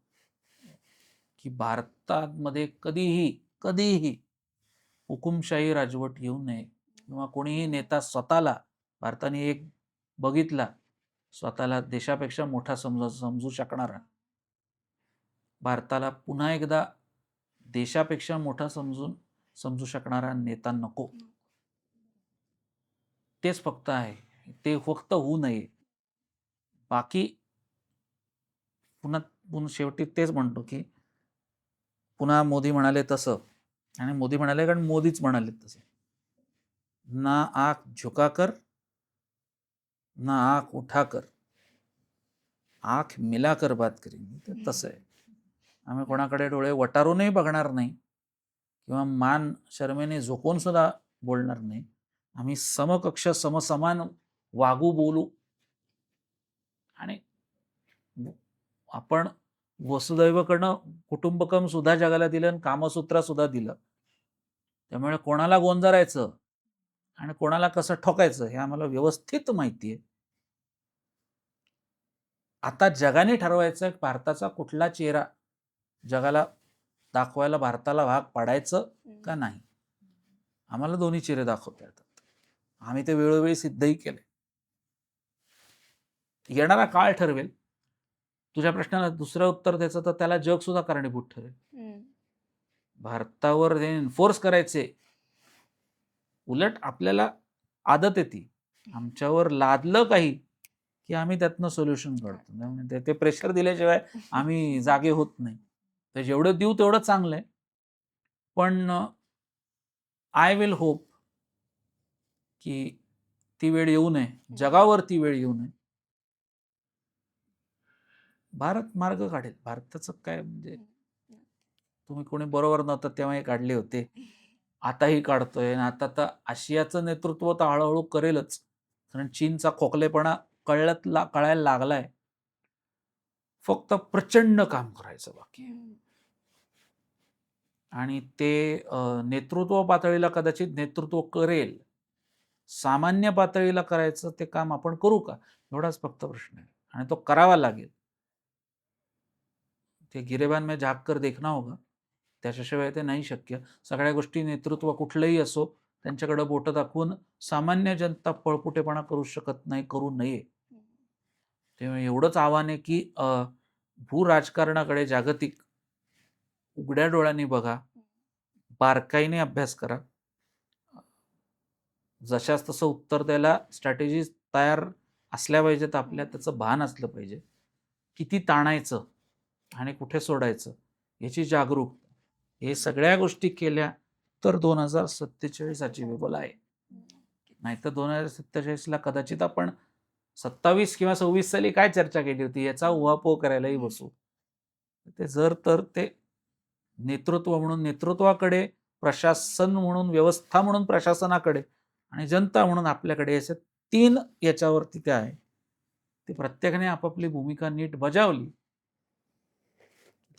की भारतामध्ये कधीही हुकुमशाही राजवट येऊ नये, किंवा कोणीही नेता स्वतःला, भारताने एक बघितला, स्वतःला देशापेक्षा मोठा समजू शकणारा, भारताला पुन्हा एकदा देशापेक्षा मोठा समजू शकणारा नेता नको. तेच फक्त आहे. ते फक्त होऊ नये. बाकी पुन्हा शेवटी तेच म्हणतो, की पुन्हा मोदी म्हणाले तसं, आणि मोदी म्हणाले कारण मोदीच म्हणाले तसं, ना आंख झुकाकर ना आंख उठाकर, आंख मिलाकर बात करेंगे. तर तसं आहे. आम्ही कोणाकडे डोळे वटारूनही बघणार नाही, किंवा मान शर्मेने झोकून सुद्धा बोलणार नाही. आम्ही समकक्ष समसमान वागू बोलू आणि आपण वसुदैवकडनं कुटुंबकम सुद्धा जगाला दिलं आणि कामसूत्र सुद्धा दिलं. त्यामुळे कोणाला गोंजारायचं आणि कोणाला कसं ठोकायचं हे आम्हाला व्यवस्थित माहिती आहे. आता जगाने ठरवायचं भारताचा कुठला चेहरा जगाला दाखवायला भारताला भाग पाडायचं का नाही. आम्हाला दोन्ही चेहरे दाखवता येतात. आम्ही ते वेळोवेळी सिद्धही केले. येणारा काळ ठरवेल. तुझ्या प्रश्नाला दुसरं उत्तर द्यायचं तर त्याला जग सुद्धा कारणीभूत ठरेल. भारतावर हे एन्फोर्स करायचे, उलट आपल्याला आदत येते. आमच्यावर लादलं काही की आम्ही त्यातनं सोल्युशन काढतो. त्यामुळे ते प्रेशर दिल्याशिवाय आम्ही जागे होत नाही. तर जेवढं देऊ तेवढं चांगलं आहे. पण आय विल होप की ती वेळ येऊ नये, जगावर ती वेळ येऊ नये. भारत मार्ग काढेल. भारताचं काय म्हणजे तुम्ही कोणी बरोबर नव्हतं तेव्हाही काढले होते, आताही काढतोय. आणि आता तर आशियाचं नेतृत्व तर हळूहळू करेलच, कारण चीनचा खोकलेपणा कळायला लागलाय. फक्त प्रचंड काम करायचं बाकी आहे. आणि ते नेतृत्व पातळीला कदाचित नेतृत्व करेल, सामान्य पातळीला करायचं ते काम आपण करू का, एवढाच फक्त प्रश्न आहे. आणि तो करावा लागेल. ते गिरेबान में झाककर देखना होगा. त्याच्याशिवाय ते नाही शक्य. सगळ्या गोष्टी नेतृत्व कुठलंही असो त्यांच्याकडे बोटं दाखवून सामान्य जनता पळपुटेपणा करू शकत नाही, करू नये. तेव्हा एवढंच आव्हान आहे की भू राजकारणाकडे जागतिक उघड्या डोळ्यांनी बघा, बारकाईने अभ्यास करा. जशास तसं उत्तर द्यायला स्ट्रॅटेजी तयार असल्या पाहिजेत आपल्या. त्याचं भान असलं पाहिजे. किती ताणायचं आणि कुठे सोडायचं याची जागरूकता, हे सगळ्या गोष्टी केल्या तर 2047 अचिव्हेबल आहे. नाहीतर 2047ला कदाचित आपण 27 किंवा 26 साली काय चर्चा केली होती याचा उहापोह करायलाही बसू. ते जर तर ते नेतृत्व म्हणून नेतृत्वाकडे, प्रशासन म्हणून, व्यवस्था म्हणून प्रशासनाकडे आणि जनता म्हणून आपल्याकडे, असे 3 याच्यावरती ते आहे. ते प्रत्येकाने आपापली भूमिका नीट बजावली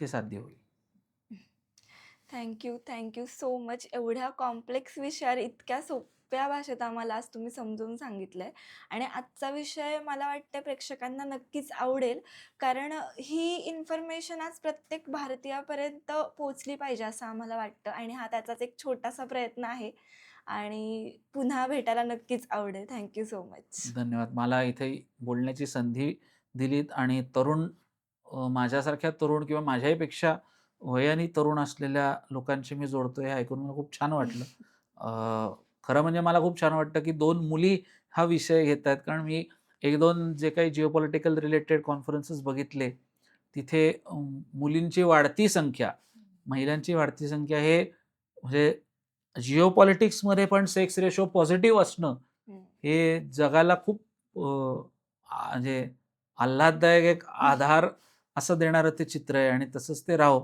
ते साध्य होईल. Thank you so much. एवढ्या कॉम्प्लेक्स विषयावर इतक्या सोप्या भाषेत आम्हाला आज तुम्ही समजून सांगितलंय. आणि आजचा विषय मला वाटतं प्रेक्षकांना नक्कीच आवडेल, कारण ही इन्फॉर्मेशन आज प्रत्येक भारतीयापर्यंत पोहोचली पाहिजे असं आम्हाला वाटतं. आणि हा त्याचाच एक छोटासा प्रयत्न आहे. आणि पुन्हा भेटायला नक्कीच आवडेल. Thank you so much. धन्यवाद. मला इथे बोलण्याची संधी दिलीत आणि माझ्यासारख्या तरुण किंवा माझ्याहीपेक्षा वयाने तरुण असलेल्या लोकांशी मी जोडतोय हे ऐकून मला खूप छान वाटलं. खरं म्हणजे मला खूप छान वाटतं की 2 मुली हा विषय घेत आहेत, कारण मी 1-2 जे काही जिओपॉलिटिकल रिलेटेड कॉन्फरन्सेस बघितले तिथे मुलींची वाढती संख्या, महिलांची वाढती संख्या हे म्हणजे जिओपॉलिटिक्समध्ये पण सेक्स रेशो पॉझिटिव्ह असणं हे जगाला खूप म्हणजे आल्हाददायक एक आधार असं देणारं ते चित्र आहे. आणि तसंच ते राहो.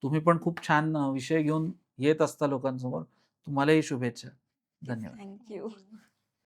तुम्ही पण खूप छान विषय घेऊन येत असता लोकांसमोर. तुम्हालाही शुभेच्छा. धन्यवाद. थँक्यू.